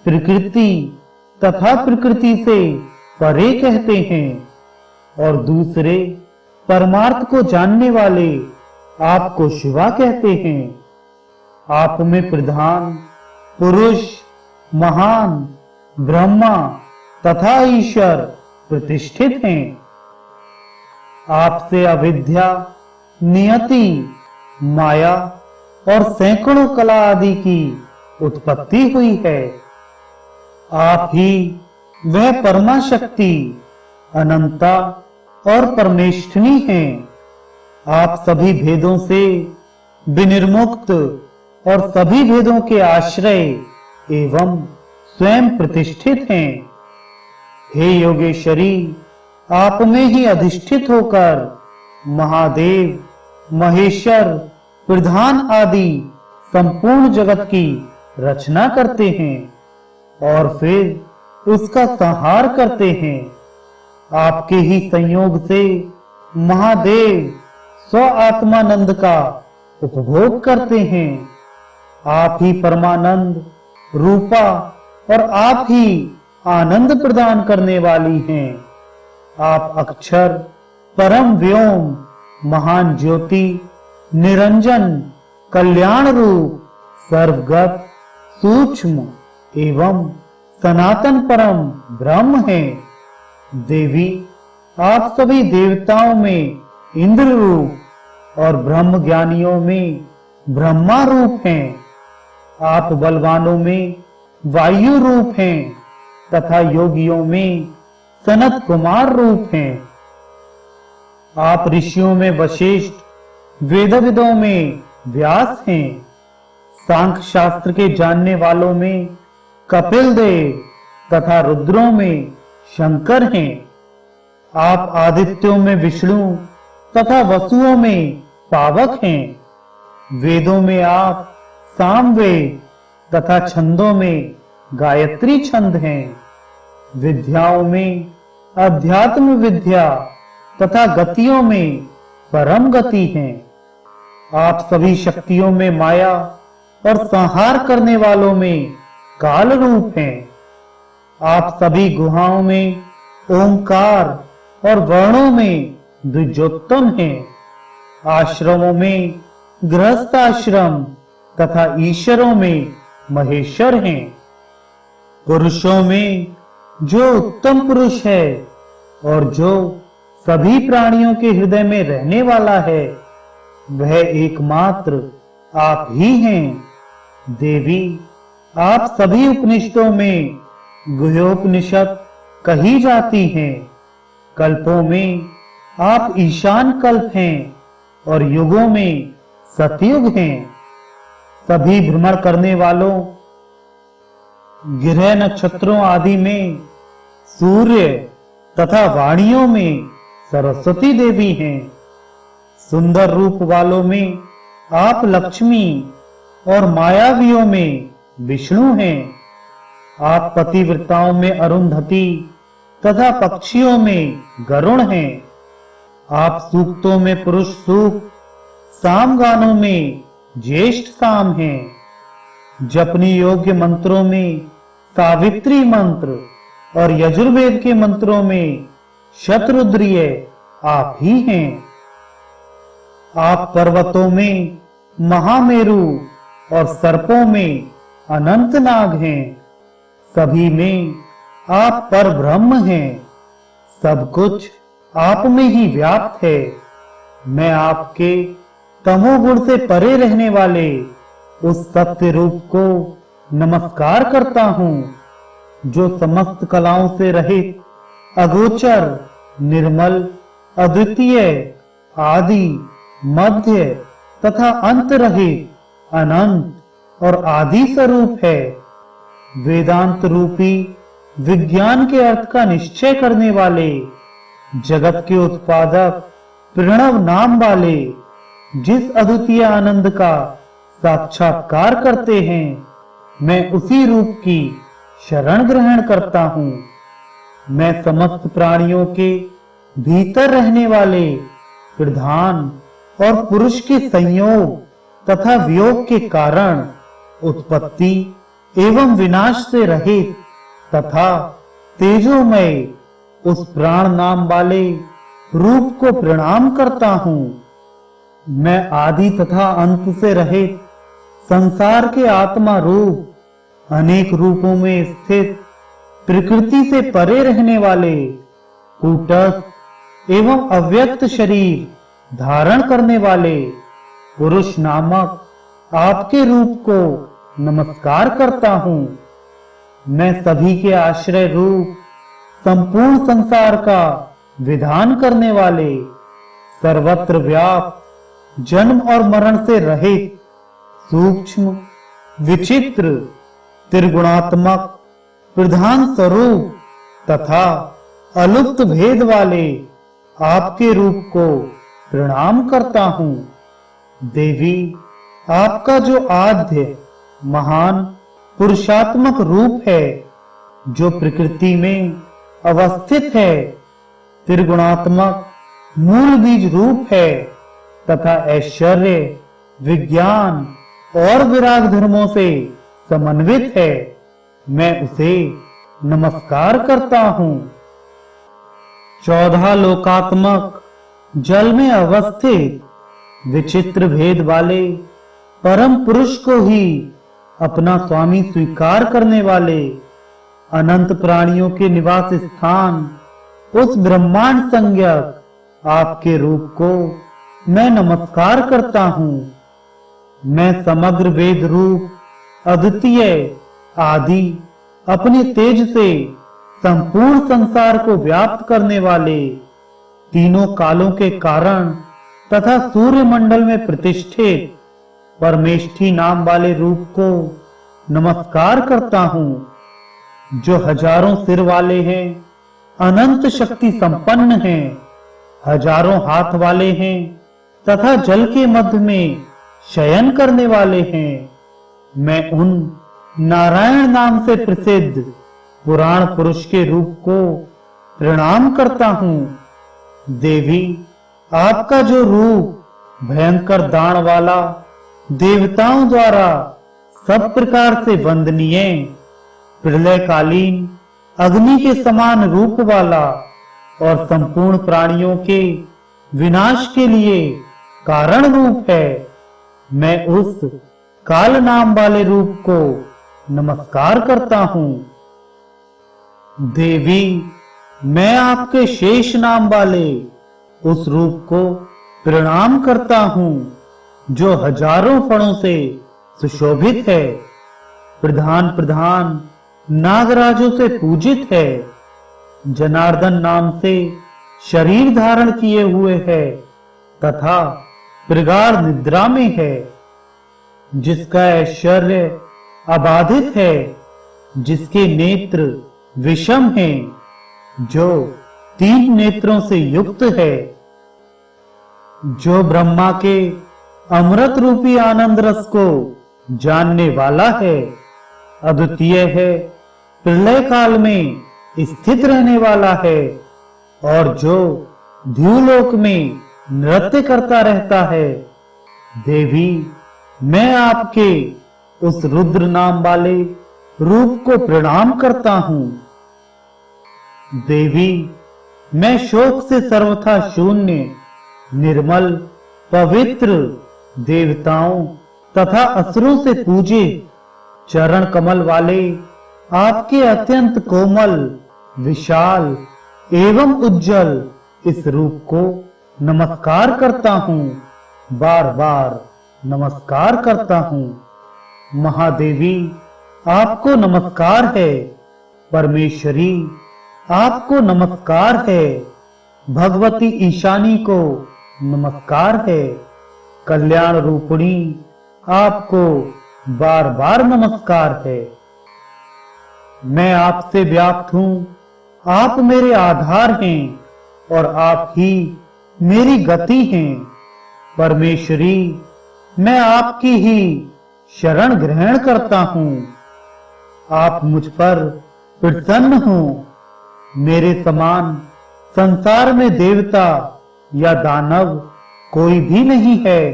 प्रकृति तथा प्रकृति से परे कहते हैं और दूसरे परमार्थ को जानने वाले आपको शिवा कहते हैं। आप में प्रधान पुरुष, महान ब्रह्मा तथा ईश्वर प्रतिष्ठित हैं। आपसे अविद्या, नियति, माया और सैकड़ों कला आदि की उत्पत्ति हुई है। आप ही वह परमा शक्ति, अनंता और परमेष्ठिनी हैं। आप सभी भेदों से विनिर्मुक्त और सभी भेदों के आश्रय एवं स्वयं प्रतिष्ठित हैं। हे योगेश्वरी, आप में ही अधिष्ठित होकर महादेव, महेश्वर, प्रधान आदि संपूर्ण जगत की रचना करते हैं और फिर उसका संहार करते हैं। आपके ही संयोग से महादेव स्व आत्मानंद का उपभोग करते हैं। आप ही परमानंद रूपा और आप ही आनंद प्रदान करने वाली हैं। आप अक्षर, परम व्योम, महान ज्योति, निरंजन, कल्याण रूप, सर्वगत, सूक्ष्म एवं सनातन परम ब्रह्म हैं। देवी, आप सभी देवताओं में इंद्र रूप और ब्रह्म ज्ञानियों में ब्रह्मा रूप हैं। आप बलवानों में वायु रूप हैं तथा योगियों में सनत कुमार रूप हैं। आप ऋषियों में वशिष्ठ, वेदविदों में व्यास हैं। सांख्य शास्त्र के जानने वालों में कपिल देव तथा रुद्रों में शंकर हैं। आप आदित्यों में विष्णु तथा वसुओं में पावक हैं। वेदों में आप सामवेद तथा छंदों में गायत्री छंद हैं। विद्याओं में अध्यात्म विद्या तथा गतियों में परम गति हैं। आप सभी शक्तियों में माया और संहार करने वालों में काल रूप हैं। आप सभी गुहाओं में ओंकार और वर्णों में द्विजोत्तम हैं। आश्रमों में गृहस्थ आश्रम तथा ईश्वरों में महेश्वर हैं। पुरुषों में जो उत्तम पुरुष है और जो सभी प्राणियों के हृदय में रहने वाला है, वह एकमात्र आप ही हैं। देवी, आप सभी उपनिषदों में गुह्योपनिषद, कही जाती हैं। कल्पों में आप ईशान कल्प हैं और युगों में सतयुग हैं। सभी भ्रमण करने वालों ग्रह नक्षत्रों आदि में सूर्य तथा वाणियों में सरस्वती देवी हैं। सुंदर रूप वालों में आप लक्ष्मी और मायावियों में विष्णु हैं। आप पतिव्रताओं में अरुंधति तथा पक्षियों में गरुण हैं। आप सूक्तों में पुरुष सूक्त, सामगानों में ज्येष्ठ साम हैं। जपनी योग्य मंत्रों में सावित्री मंत्र और यजुर्वेद के मंत्रों में शतरुद्रीय आप ही हैं। आप पर्वतों में महामेरु और सर्पों में अनंतनाग हैं। सभी में आप परब्रह्म हैं। सब कुछ आप में ही व्याप्त है। मैं आपके तमोगुण से परे रहने वाले उस सत्य रूप को नमस्कार करता हूँ, जो समस्त कलाओं से रहित, अगोचर, निर्मल, अद्वितीय, आदि, मध्य तथा अंत रहित, अनंत और आदि स्वरूप है। वेदांत रूपी विज्ञान के अर्थ का निश्चय करने वाले, जगत के उत्पादक, प्रणव नाम वाले, जिस अद्वितीय आनंद का साक्षात्कार करते हैं, मैं उसी रूप की शरण ग्रहण करता हूँ। मैं समस्त प्राणियों के भीतर रहने वाले प्रधान और पुरुष के संयोग तथा वियोग के कारण उत्पत्ति एवं विनाश से रहित तथा तेजोमय उस प्राण नाम वाले रूप को प्रणाम करता हूँ। मैं आदि तथा अंत से रहित संसार के आत्मा रूप अनेक रूपों में स्थित, प्रकृति से परे रहने वाले, कूटस्थ एवं अव्यक्त शरीर धारण करने वाले पुरुष नामक आपके रूप को नमस्कार करता हूँ। मैं सभी के आश्रय रूप संपूर्ण संसार का विधान करने वाले, सर्वत्र व्याप्त, जन्म और मरण से रहित, सूक्ष्म, विचित्र, त्रिगुणात्मक, प्रधान स्वरूप तथा अलुप्त भेद वाले आपके रूप को प्रणाम करता हूँ। देवी, आपका जो आद्य, महान, पुरुषात्मक रूप है, जो प्रकृति में अवस्थित है, त्रिगुणात्मक मूल बीज रूप है तथा ऐश्वर्य, विज्ञान और विराग धर्मों से समन्वित है, मैं उसे नमस्कार करता हूँ। 14 लोकात्मक, जल में अवस्थित, विचित्र भेद वाले परम पुरुष को ही अपना स्वामी स्वीकार करने वाले, अनंत प्राणियों के निवास स्थान, उस ब्रह्मांड संज्ञक आपके रूप को मैं नमस्कार करता हूँ। मैं समग्र वेद रूप, अद्वितीय, आदि, अपने तेज से संपूर्ण संसार को व्याप्त करने वाले, तीनों कालों के कारण तथा सूर्य मंडल में प्रतिष्ठित परमेष्ठी नाम वाले रूप को नमस्कार करता हूँ, जो हजारों सिर वाले हैं, अनंत शक्ति संपन्न हैं, हजारों हाथ वाले हैं तथा जल के मध्य में शयन करने वाले हैं। मैं उन नारायण नाम से प्रसिद्ध पुराण पुरुष के रूप को प्रणाम करता हूँ। देवी, आपका जो रूप भयंकर दान वाला, देवताओं द्वारा सब प्रकार से वंदनीय, प्रलयकालीन अग्नि के समान रूप वाला और संपूर्ण प्राणियों के विनाश के लिए कारण रूप है, मैं उस काल नाम वाले रूप को नमस्कार करता हूँ। देवी, मैं आपके शेष नाम वाले उस रूप को प्रणाम करता हूँ, जो हजारों फणों से सुशोभित है, प्रधान प्रधान नागराजों से पूजित है, जनार्दन नाम से शरीर धारण किए हुए है तथा प्रगाढ़ निद्रा में है, जिसका ऐश्वर्य अबाधित है, जिसके नेत्र विषम हैं, जो 3 नेत्रों से युक्त है, जो ब्रह्मा के अमृत रूपी आनंद रस को जानने वाला है, अद्वितीय है, प्रलय काल में स्थित रहने वाला है और जो ध्युलोक में नृत्य करता रहता है। देवी, मैं आपके उस रुद्र नाम वाले रूप को प्रणाम करता हूं। देवी, मैं शोक से सर्वथा शून्य, निर्मल, पवित्र, देवताओं तथा असुरों से पूजे चरण कमल वाले आपके अत्यंत कोमल, विशाल एवं उज्जवल इस रूप को नमस्कार करता हूं, बार बार नमस्कार करता हूं। महादेवी, आपको नमस्कार है। परमेश्वरी, आपको नमस्कार है। भगवती ईशानी को नमस्कार है। कल्याण रूपिणी, आपको बार बार नमस्कार है। मैं आपसे व्याप्त हूं, आप मेरे आधार हैं और आप ही मेरी गति हैं। परमेश्वरी, मैं आपकी ही शरण ग्रहण करता हूं। आप मुझ पर प्रसन्न हो। मेरे समान संसार में देवता या दानव कोई भी नहीं है,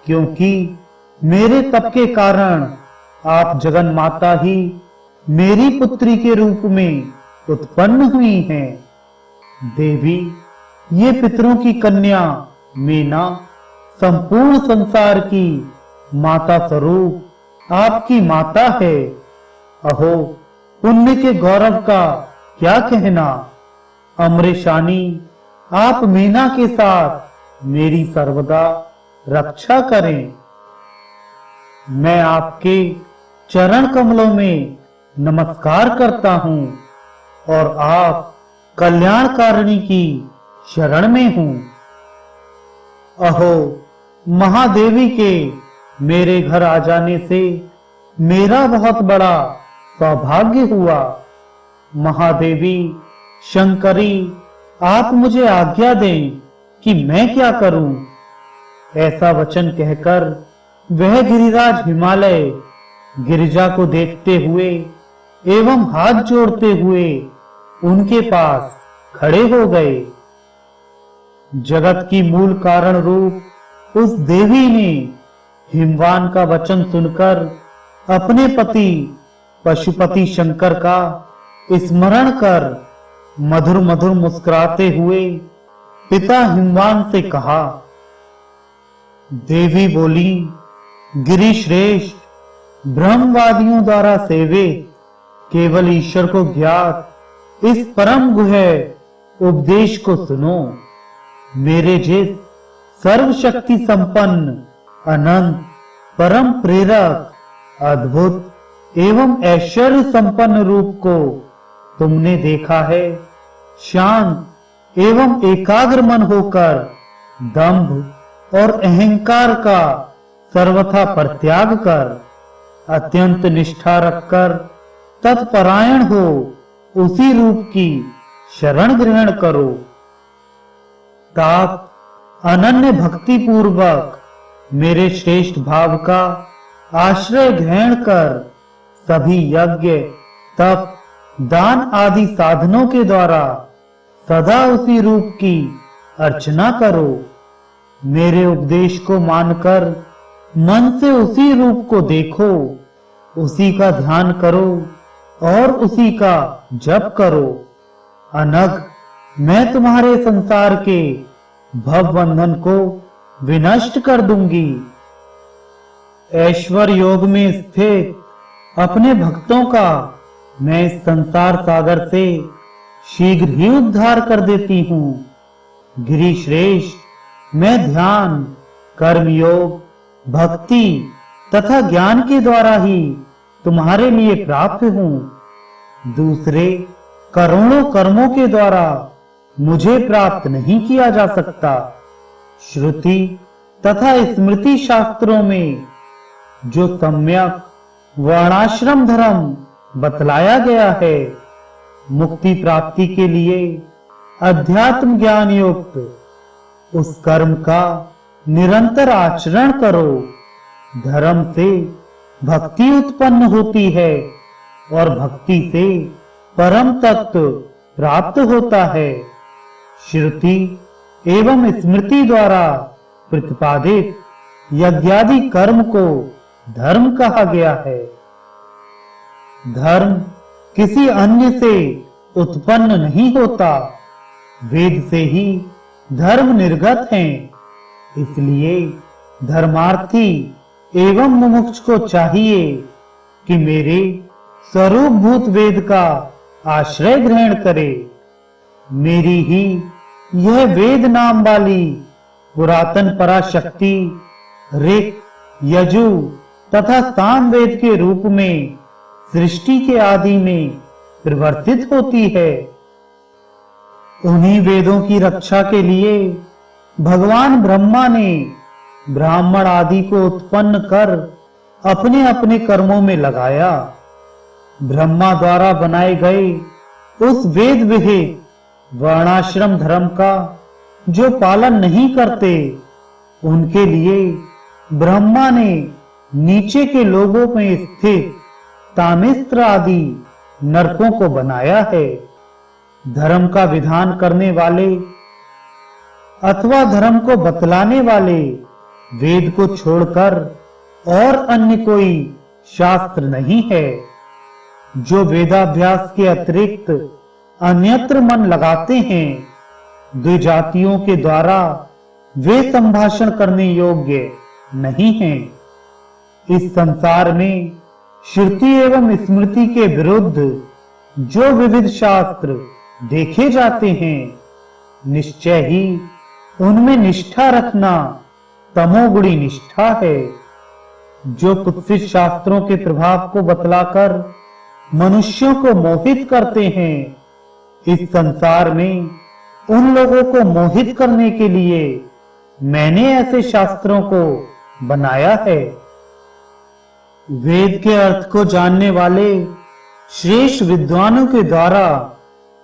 क्योंकि मेरे तप के कारण आप जगन माता ही मेरी पुत्री के रूप में उत्पन्न हुई हैं। देवी, ये पितरों की कन्या मीना संपूर्ण संसार की माता स्वरूप आपकी माता है। अहो, पुण्य के गौरव का क्या कहना। अमृशानी, आप मीना के साथ मेरी सर्वदा रक्षा करें। मैं आपके चरण कमलों में नमस्कार करता हूं और आप कल्याणकारिणी की शरण में हूं। अहो, महादेवी के मेरे घर आ जाने से मेरा बहुत बड़ा सौभाग्य हुआ। महादेवी, शंकरी, आप मुझे आज्ञा दें कि मैं क्या करूं। ऐसा वचन कहकर वह गिरिराज हिमालय गिरिजा को देखते हुए एवं हाथ जोड़ते हुए उनके पास खड़े हो गए। जगत की मूल कारण रूप उस देवी ने हिमवान का वचन सुनकर अपने पति पशुपति शंकर का स्मरण कर मधुर मधुर मुस्कुराते हुए पिता हिमवान से कहा। देवी बोली, गिरिश्रेष्ठ, ब्रह्मवादियों द्वारा सेवे केवल ईश्वर को ज्ञात इस परम गुह्य उपदेश को सुनो। मेरे जिस सर्वशक्ति संपन्न, अनंत, परम प्रेरक, अद्भुत एवं ऐश्वर्य संपन्न रूप को तुमने देखा है, शांत एवं एकाग्र मन होकर दंभ और अहंकार का सर्वथा परित्याग कर अत्यंत निष्ठा रखकर तत्परायण हो उसी रूप की शरण ग्रहण करो। ताप अनन्य भक्ति पूर्वक मेरे श्रेष्ठ भाव का आश्रय ग्रहण कर सभी यज्ञ, तप, दान आदि साधनों के द्वारा सदा उसी रूप की अर्चना करो। मेरे उपदेश को मानकर मन से उसी रूप को देखो, उसी का ध्यान करो और उसी का जप करो। अनग मैं तुम्हारे संसार के भव बंधन को विनष्ट कर दूंगी। ऐश्वर्य योग में स्थित अपने भक्तों का मैं इस संसार सागर से शीघ्र ही उद्धार कर देती हूँ। गिरिश्रेष्ठ, मैं ध्यान, कर्म योग, भक्ति तथा ज्ञान के द्वारा ही तुम्हारे लिए प्राप्त हूँ। दूसरे करोड़ों कर्मों के द्वारा मुझे प्राप्त नहीं किया जा सकता। श्रुति तथा स्मृति शास्त्रों में जो सम्यक वर्णाश्रम धर्म बतलाया गया है, मुक्ति प्राप्ति के लिए अध्यात्म ज्ञान युक्त उस कर्म का निरंतर आचरण करो। धर्म से भक्ति उत्पन्न होती है और भक्ति से परम तत्व प्राप्त होता है। श्रुति एवं स्मृति द्वारा प्रतिपादित यज्ञादि कर्म को धर्म कहा गया है। धर्म किसी अन्य से उत्पन्न नहीं होता, वेद से ही धर्म निर्गत हैं। इसलिए धर्मार्थी एवं मुमुक्ष को चाहिए कि मेरे स्वरूपभूत वेद का आश्रय ग्रहण करे। मेरी ही यह वेद नाम वाली पुरातन पराशक्ति ऋक्, यजु तथा साम वेद के रूप में सृष्टि के आदि में परिवर्तित होती है। उन्हीं वेदों की रक्षा के लिए भगवान ब्रह्मा ने ब्राह्मण आदि को उत्पन्न कर अपने अपने कर्मों में लगाया। ब्रह्मा द्वारा बनाए गए उस वेद विहित वर्णाश्रम धर्म का जो पालन नहीं करते, उनके लिए ब्रह्मा ने नीचे के लोगों में स्थित तामिस्त्र आदि नरकों को बनाया है। धर्म का विधान करने वाले अथवा धर्म को बतलाने वाले वेद को छोड़कर और अन्य कोई शास्त्र नहीं है। जो वेदाभ्यास के अतिरिक्त अन्यत्र मन लगाते हैं, द्विजातियों के द्वारा वे संभाषण करने योग्य नहीं हैं। इस संसार में श्रुति एवं स्मृति के विरुद्ध जो विविध शास्त्र देखे जाते हैं, निश्चय ही उनमें निष्ठा रखना तमोगुणी निष्ठा है। जो कुत्सित शास्त्रों के प्रभाव को बतलाकर मनुष्यों को मोहित करते हैं, इस संसार में उन लोगों को मोहित करने के लिए मैंने ऐसे शास्त्रों को बनाया है। वेद के अर्थ को जानने वाले श्रेष्ठ विद्वानों के द्वारा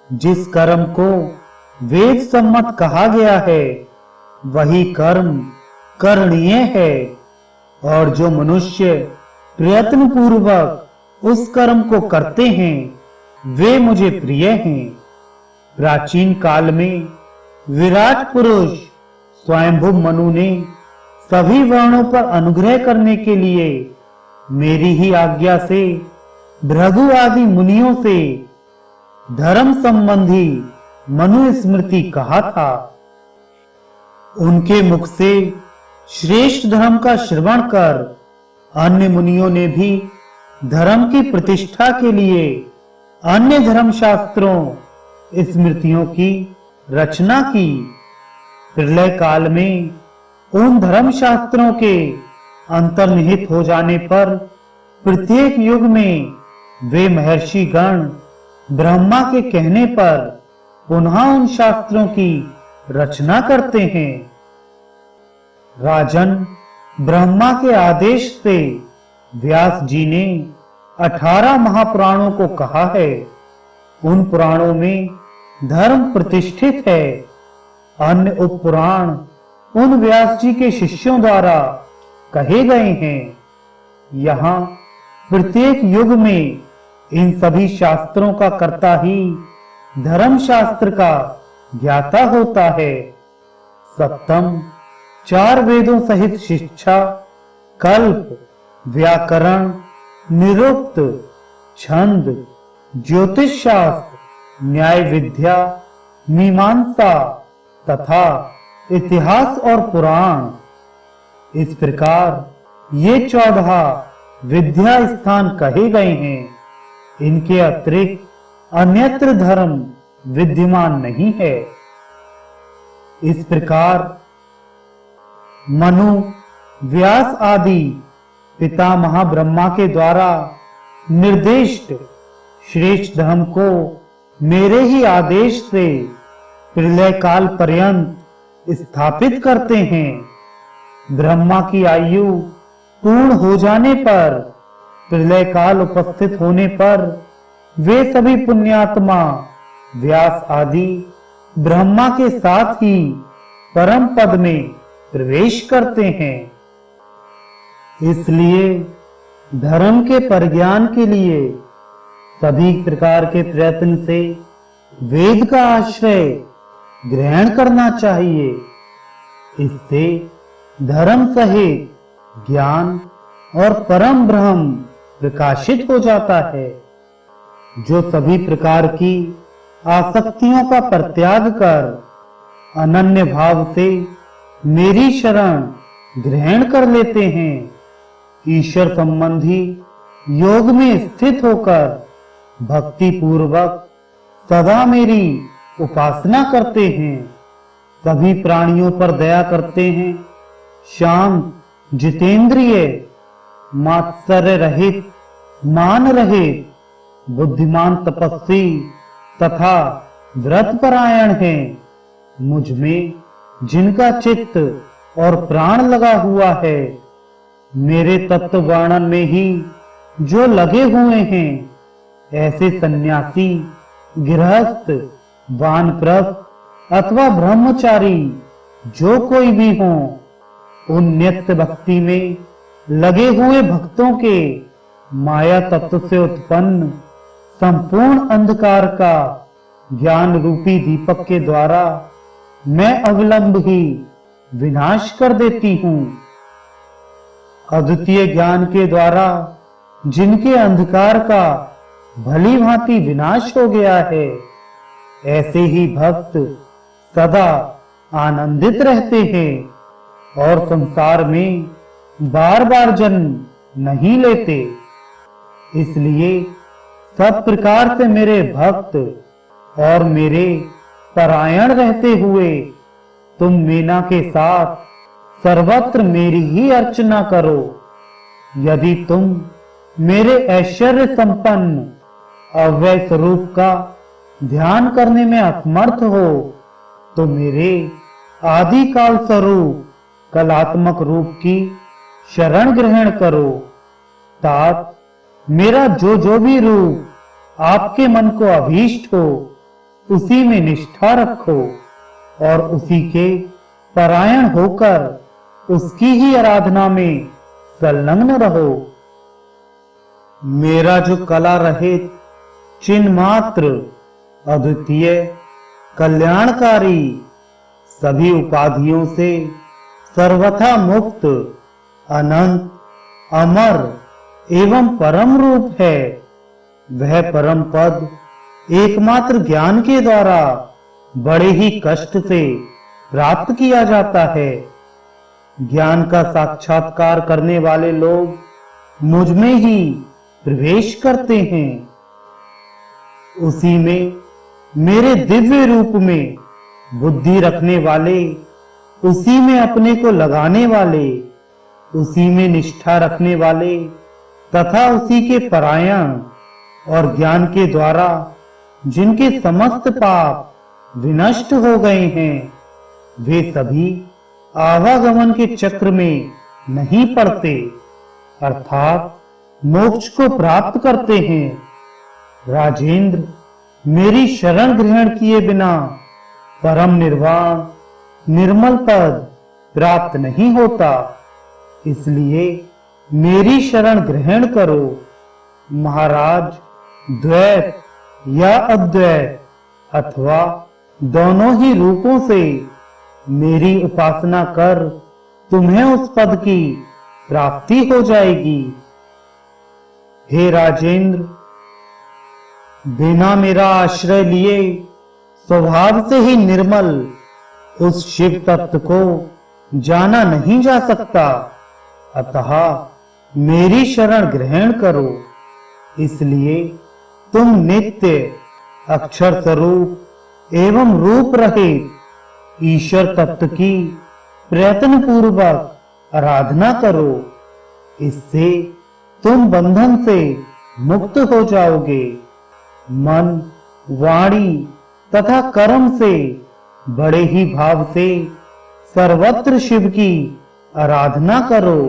जिस कर्म को वेद सम्मत कहा गया है, वही कर्म करणीय है। और जो मनुष्य प्रयत्न पूर्वक उस कर्म को करते हैं, वे मुझे प्रिय हैं। प्राचीन काल में विराट पुरुष स्वयंभू मनु ने सभी वर्णों पर अनुग्रह करने के लिए मेरी ही आज्ञा से भृगु आदि मुनियों से धर्म संबंधी मनु स्मृति कहा था। उनके मुख से श्रेष्ठ धर्म का श्रवण कर अन्य मुनियों ने भी धर्म की प्रतिष्ठा के लिए अन्य धर्म शास्त्रों स्मृतियों की रचना की। प्रलय काल में उन धर्म शास्त्रों के अंतर्निहित हो जाने पर प्रत्येक युग में वे महर्षि गण ब्रह्मा के कहने पर पुनः उन शास्त्रों की रचना करते हैं। राजन, ब्रह्मा के आदेश से व्यास जी ने 18 महापुराणों को कहा है। उन पुराणों में धर्म प्रतिष्ठित है। अन्य उपपुराण उन व्यास जी के शिष्यों द्वारा कहे गए हैं। यहाँ प्रत्येक युग में इन सभी शास्त्रों का कर्ता ही धर्म शास्त्र का ज्ञाता होता है। सप्तम 4 वेदों सहित शिक्षा, कल्प, व्याकरण, निरुक्त, छंद, ज्योतिष शास्त्र, न्याय विद्या, मीमांसा तथा इतिहास और पुराण, इस प्रकार ये 14 विद्या स्थान कहे गए हैं। इनके अतिरिक्त अन्यत्र धर्म विद्यमान नहीं है। इस प्रकार मनु, व्यास आदि पितामह ब्रह्मा के द्वारा निर्दिष्ट श्रेष्ठ धर्म को मेरे ही आदेश से प्रलय काल पर्यंत स्थापित करते हैं। ब्रह्मा की आयु पूर्ण हो जाने पर, प्रलय काल उपस्थित होने पर वे सभी पुण्यात्मा व्यास आदि ब्रह्मा के साथ ही परम पद में प्रवेश करते हैं। इसलिए धर्म के परिज्ञान के लिए सभी प्रकार के प्रयत्न से वेद का आश्रय ग्रहण करना चाहिए। इससे धर्म सहित ज्ञान और परम ब्रह्म प्रकाशित हो जाता है। जो सभी प्रकार की आसक्तियों का परित्याग कर अनन्य भाव से मेरी शरण ग्रहण कर लेते हैं, ईश्वर संबंधी योग में स्थित होकर भक्ति पूर्वक सदा मेरी उपासना करते हैं, सभी प्राणियों पर दया करते हैं, शांत, जितेंद्रिय, मात्सर्य रहित, मान रहित, बुद्धिमान, तपस्वी तथा व्रत परायण हैं, मुझ में जिनका चित्त और प्राण लगा हुआ है, मेरे तत्व वर्णन में ही जो लगे हुए हैं, ऐसे सन्यासी, गृहस्थ, वानप्रस्थ अथवा ब्रह्मचारी जो कोई भी हो, उन नित्य भक्ति में लगे हुए भक्तों के माया तत्व से उत्पन्न संपूर्ण अंधकार का ज्ञान रूपी दीपक के द्वारा मैं अविलंब ही विनाश कर देती हूँ। अद्वितीय ज्ञान के द्वारा जिनके अंधकार का भली भांति विनाश हो गया है, ऐसे ही भक्त सदा आनंदित रहते हैं और संसार में बार बार जन्म नहीं लेते। इसलिए सब प्रकार से मेरे भक्त और मेरे परायण रहते हुए तुम मीना के साथ सर्वत्र मेरी ही अर्चना करो। यदि तुम मेरे ऐश्वर्य संपन्न अव्यय स्वरूप का ध्यान करने में असमर्थ हो, तो मेरे आदिकाल स्वरूप कलात्मक रूप की शरण ग्रहण करो। तात मेरा जो भी रूप आपके मन को अभीष्ट हो, उसी में निष्ठा रखो और उसी के परायण होकर उसकी ही आराधना में संलग्न रहो। मेरा जो कला रहित, चिन्ह मात्र, अद्वितीय, कल्याणकारी, सभी उपाधियों से सर्वथा मुक्त, अनंत, अमर एवं परम रूप है, वह परम पद एकमात्र ज्ञान के द्वारा बड़े ही कष्ट से प्राप्त किया जाता है। ज्ञान का साक्षात्कार करने वाले लोग मुझ में ही प्रवेश करते हैं। उसी में मेरे दिव्य रूप में बुद्धि रखने वाले, उसी में अपने को लगाने वाले, उसी में निष्ठा रखने वाले तथा उसी के परायण और ज्ञान के द्वारा जिनके समस्त पाप विनष्ट हो गए हैं, वे सभी आवागमन के चक्र में नहीं पड़ते, अर्थात मोक्ष को प्राप्त करते हैं। राजेंद्र, मेरी शरण ग्रहण किए बिना परम निर्वाण, निर्मल पद प्राप्त नहीं होता। इसलिए मेरी शरण ग्रहण करो। महाराज, द्वैत या अद्वैत अथवा दोनों ही रूपों से मेरी उपासना कर तुम्हें उस पद की प्राप्ति हो जाएगी। हे राजेंद्र, बिना मेरा आश्रय लिए स्वभाव से ही निर्मल उस शिव तत्व को जाना नहीं जा सकता, अतः मेरी शरण ग्रहण करो। इसलिए तुम नित्य अक्षर स्वरूप एवं रूप रहित ईश्वर तत्व की प्रयत्न पूर्वक आराधना करो। इससे तुम बंधन से मुक्त हो जाओगे। मन वाणी तथा कर्म से बड़े ही भाव से सर्वत्र शिव की आराधना करो।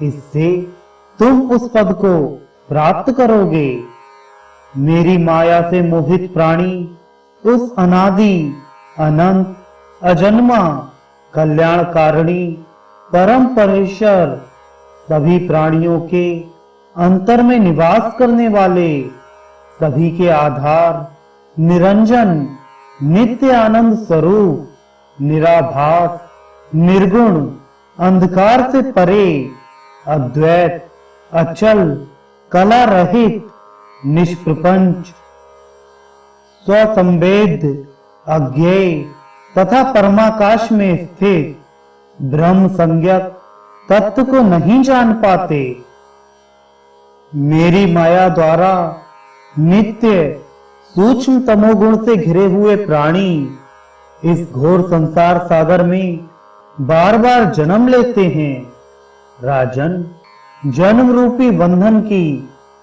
इससे तुम उस पद को प्राप्त करोगे। मेरी माया से मोहित प्राणी उस अनादि अनंत अजन्मा कल्याणकारिणी परम परमेश्वर सभी प्राणियों के अंतर में निवास करने वाले, सभी के आधार, निरंजन, नित्य आनंद स्वरूप, निराभास, निर्गुण, अंधकार से परे, अद्वैत, अचल, कला रहित, निष्प्रपंच, स्वसंवेद, अज्ञेय तथा परमाकाश में स्थित ब्रह्म संज्ञक तत्व को नहीं जान पाते। मेरी माया द्वारा नित्य सूक्ष्म तमोगुण से घिरे हुए प्राणी इस घोर संसार सागर में बार बार जन्म लेते हैं। राजन, जन्म रूपी बंधन की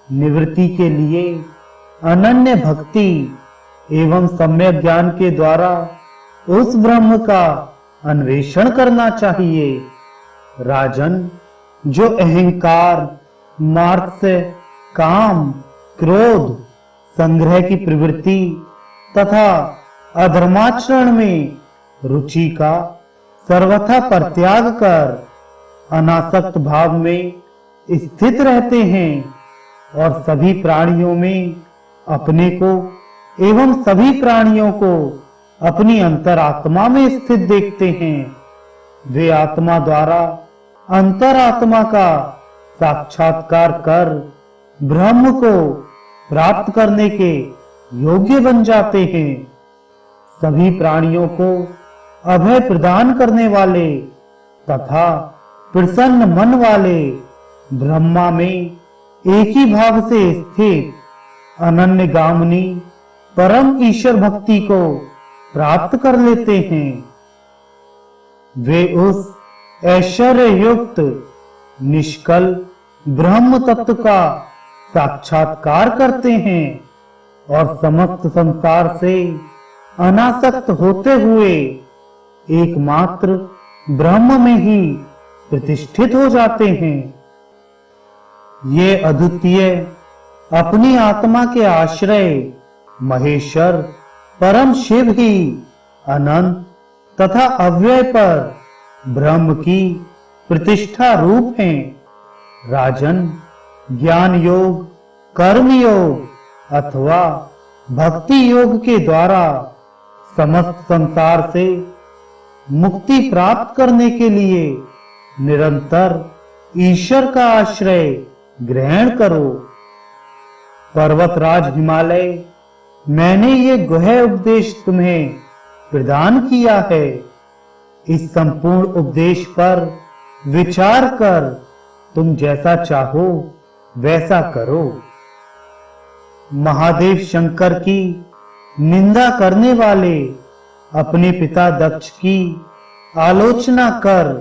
निवृत्ति के लिए अनन्य भक्ति एवं सम्यक ज्ञान के द्वारा उस ब्रह्म का अन्वेषण करना चाहिए। राजन, जो अहंकार, मात्सर्य, काम, क्रोध, संग्रह की प्रवृत्ति तथा अधर्माचरण में रुचि का सर्वथा परित्याग कर अनासक्त भाव में स्थित रहते हैं और सभी प्राणियों में अपने को एवं सभी प्राणियों को अपनी अंतरात्मा में स्थित देखते हैं, वे आत्मा द्वारा अंतरात्मा का साक्षात्कार कर ब्रह्म को प्राप्त करने के योग्य बन जाते हैं। सभी प्राणियों को अभय प्रदान करने वाले तथा प्रसन्न मन वाले ब्रह्मा में एक ही भाव से स्थित अनन्य गामिनी परम ईश्वर भक्ति को प्राप्त कर लेते हैं। वे उस ऐश्वर्य युक्त निष्कल ब्रह्म तत्व का साक्षात्कार करते हैं और समस्त संसार से अनासक्त होते हुए एकमात्र ब्रह्म में ही प्रतिष्ठित हो जाते हैं। ये अद्वितीय अपनी आत्मा के आश्रय महेश्वर परम शिव ही अनंत तथा अव्यय पर ब्रह्म की प्रतिष्ठा रूप हैं। राजन, ज्ञान योग, कर्म योग अथवा भक्ति योग के द्वारा समस्त संसार से मुक्ति प्राप्त करने के लिए निरंतर ईश्वर का आश्रय ग्रहण करो। पर्वतराज हिमालय, मैंने ये गुह्य उपदेश तुम्हें प्रदान किया है। इस संपूर्ण उपदेश पर विचार कर तुम जैसा चाहो वैसा करो। महादेव शंकर की निंदा करने वाले अपने पिता दक्ष की आलोचना कर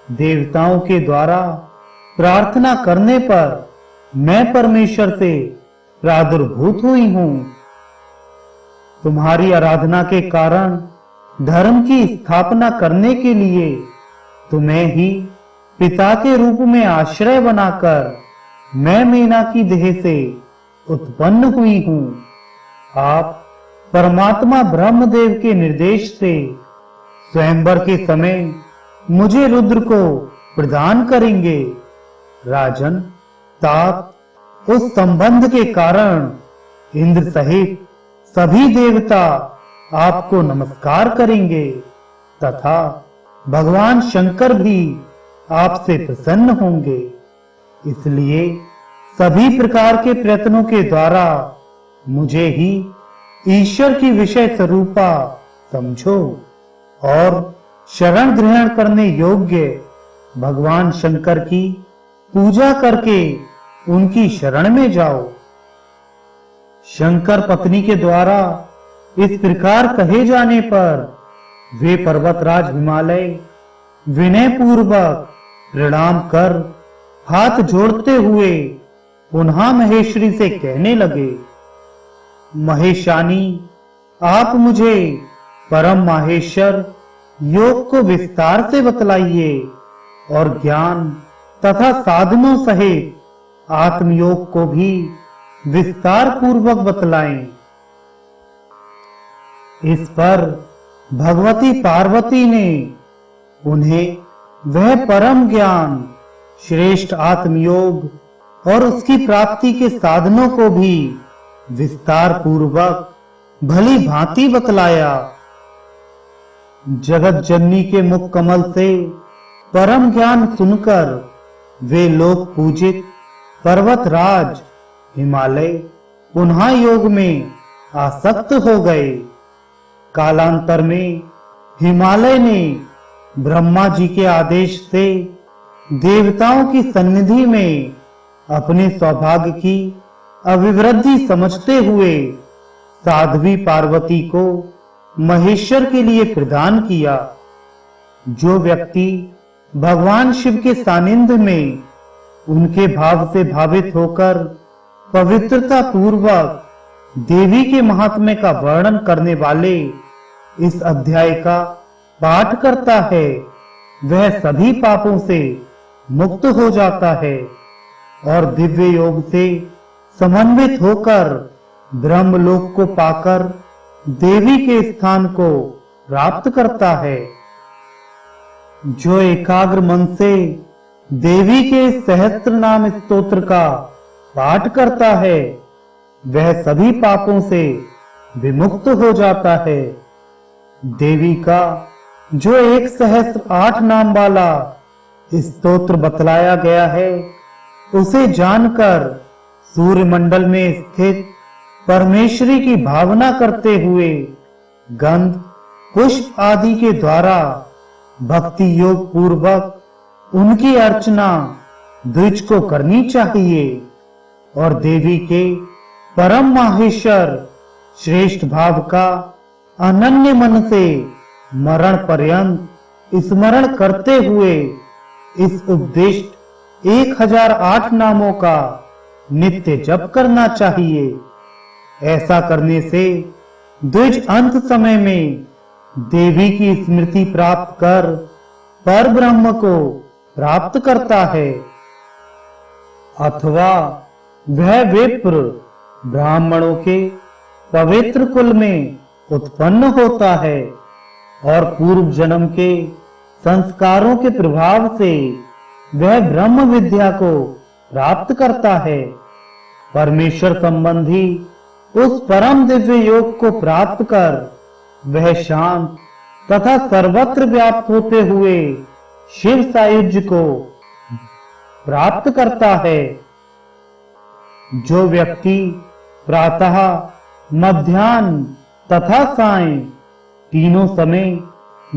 देवताओं के द्वारा प्रार्थना करने पर मैं परमेश्वर से प्रादुर्भूत हुई हूं। तुम्हारी आराधना के कारण धर्म की स्थापना करने के लिए तुम्हें ही पिता के रूप में आश्रय बनाकर मैं मीना की देह से उत्पन्न हुई हूं। आप परमात्मा ब्रह्मदेव के निर्देश से स्वयंवर के समय मुझे रुद्र को प्रदान करेंगे। राजन, तात उस संबंध के कारण इंद्र सहित सभी देवता आपको नमस्कार करेंगे तथा भगवान शंकर भी आपसे प्रसन्न होंगे। इसलिए सभी प्रकार के प्रयत्नों के द्वारा मुझे ही ईश्वर की विषय स्वरूपा समझो और शरण ग्रहण करने योग्य भगवान शंकर की पूजा करके उनकी शरण में जाओ। शंकर पत्नी के द्वारा इस प्रकार कहे जाने पर वे पर्वतराज हिमालय विनय पूर्वक प्रणाम कर हाथ जोड़ते हुए पुनः महेश्वरी से कहने लगे, महेशानी, आप मुझे परम माहेश्वर योग को विस्तार से बतलाइए और ज्ञान तथा साधनों सहित आत्मयोग को भी विस्तार पूर्वक बतलाएं। इस पर भगवती पार्वती ने उन्हें वह परम ज्ञान, श्रेष्ठ आत्मयोग और उसकी प्राप्ति के साधनों को भी विस्तार पूर्वक भली भांति बतलाया। जगत जननी के मुख कमल से परम ज्ञान सुनकर वे लोक पूजित पर्वतराज हिमालय पुनः योग में आसक्त हो गए। कालांतर में हिमालय ने ब्रह्मा जी के आदेश से देवताओं की सन्निधि में अपने सौभाग्य की अभिवृद्धि समझते हुए साध्वी पार्वती को महेश्वर के लिए प्रदान किया। जो व्यक्ति भगवान शिव के सानिध्य में उनके भाव से भावित होकर पवित्रता पूर्वक देवी के महात्म्य का वर्णन करने वाले इस अध्याय का पाठ करता है, वह सभी पापों से मुक्त हो जाता है और दिव्य योग से समन्वित होकर ब्रह्मलोक को पाकर देवी के स्थान को प्राप्त करता है। जो एकाग्र मन से देवी के सहस्त्र नाम स्तोत्र का पाठ करता है, वह सभी पापों से विमुक्त हो जाता है। देवी का जो 108 नाम वाला स्तोत्र बतलाया गया है, उसे जानकर सूर्यमंडल में स्थित परमेश्वरी की भावना करते हुए गंध, पुष्प आदि के द्वारा भक्ति योग पूर्वक उनकी अर्चना द्विज को करनी चाहिए और देवी के परम माहेश्वर श्रेष्ठ भाव का अनन्य मन से मरण पर्यंत स्मरण करते हुए इस उपदिष्ट 1008 नामों का नित्य जप करना चाहिए। ऐसा करने से द्विज अंत समय में देवी की स्मृति प्राप्त कर पर ब्रह्म को प्राप्त करता है। अथवा वह विप्र ब्राह्मणों के पवित्र कुल में उत्पन्न होता है और पूर्व जन्म के संस्कारों के प्रभाव से वह ब्रह्म विद्या को प्राप्त करता है। परमेश्वर संबंधी उस परम दिव्य योग को प्राप्त कर वह शांत तथा सर्वत्र व्याप्त होते हुए शिव सायुज्य को प्राप्त करता है। जो व्यक्ति प्रातः, मध्याह्न तथा सायं तीनों समय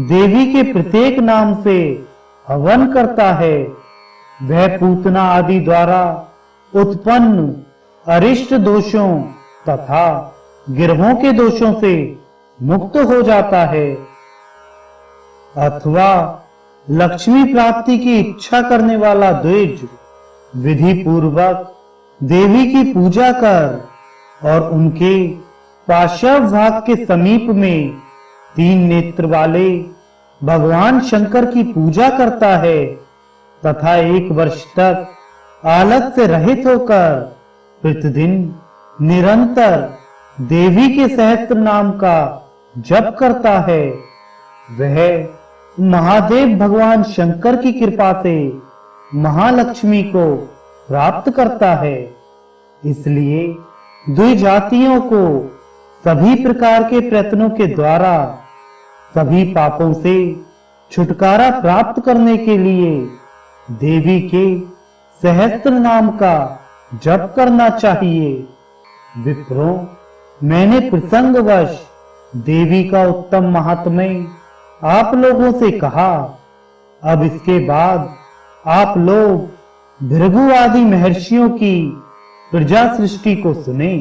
देवी के प्रत्येक नाम से हवन करता है, वह पूतना आदि द्वारा उत्पन्न अरिष्ट दोषों तथा गिरहों के दोषों से मुक्त हो जाता है। अथवा लक्ष्मी प्राप्ति की इच्छा करने वाला द्विज विधि पूर्वक देवी की पूजा कर और उनके पार्श्व भाग के समीप में 3 नेत्र वाले भगवान शंकर की पूजा करता है तथा 1 वर्ष तक आलस से रहित होकर प्रतिदिन निरंतर देवी के सहस्त्र नाम का जप करता है, वह महादेव भगवान शंकर की कृपा से महालक्ष्मी को प्राप्त करता है। इसलिए द्विजातियों को सभी प्रकार के प्रयत्नों के द्वारा सभी पापों से छुटकारा प्राप्त करने के लिए देवी के सहस्त्र नाम का जप करना चाहिए। विप्रों, मैंने प्रसंगवश देवी का उत्तम महात्म्य आप लोगों से कहा। अब इसके बाद आप लोग भृगु आदि महर्षियों की प्रजा सृष्टि को सुने।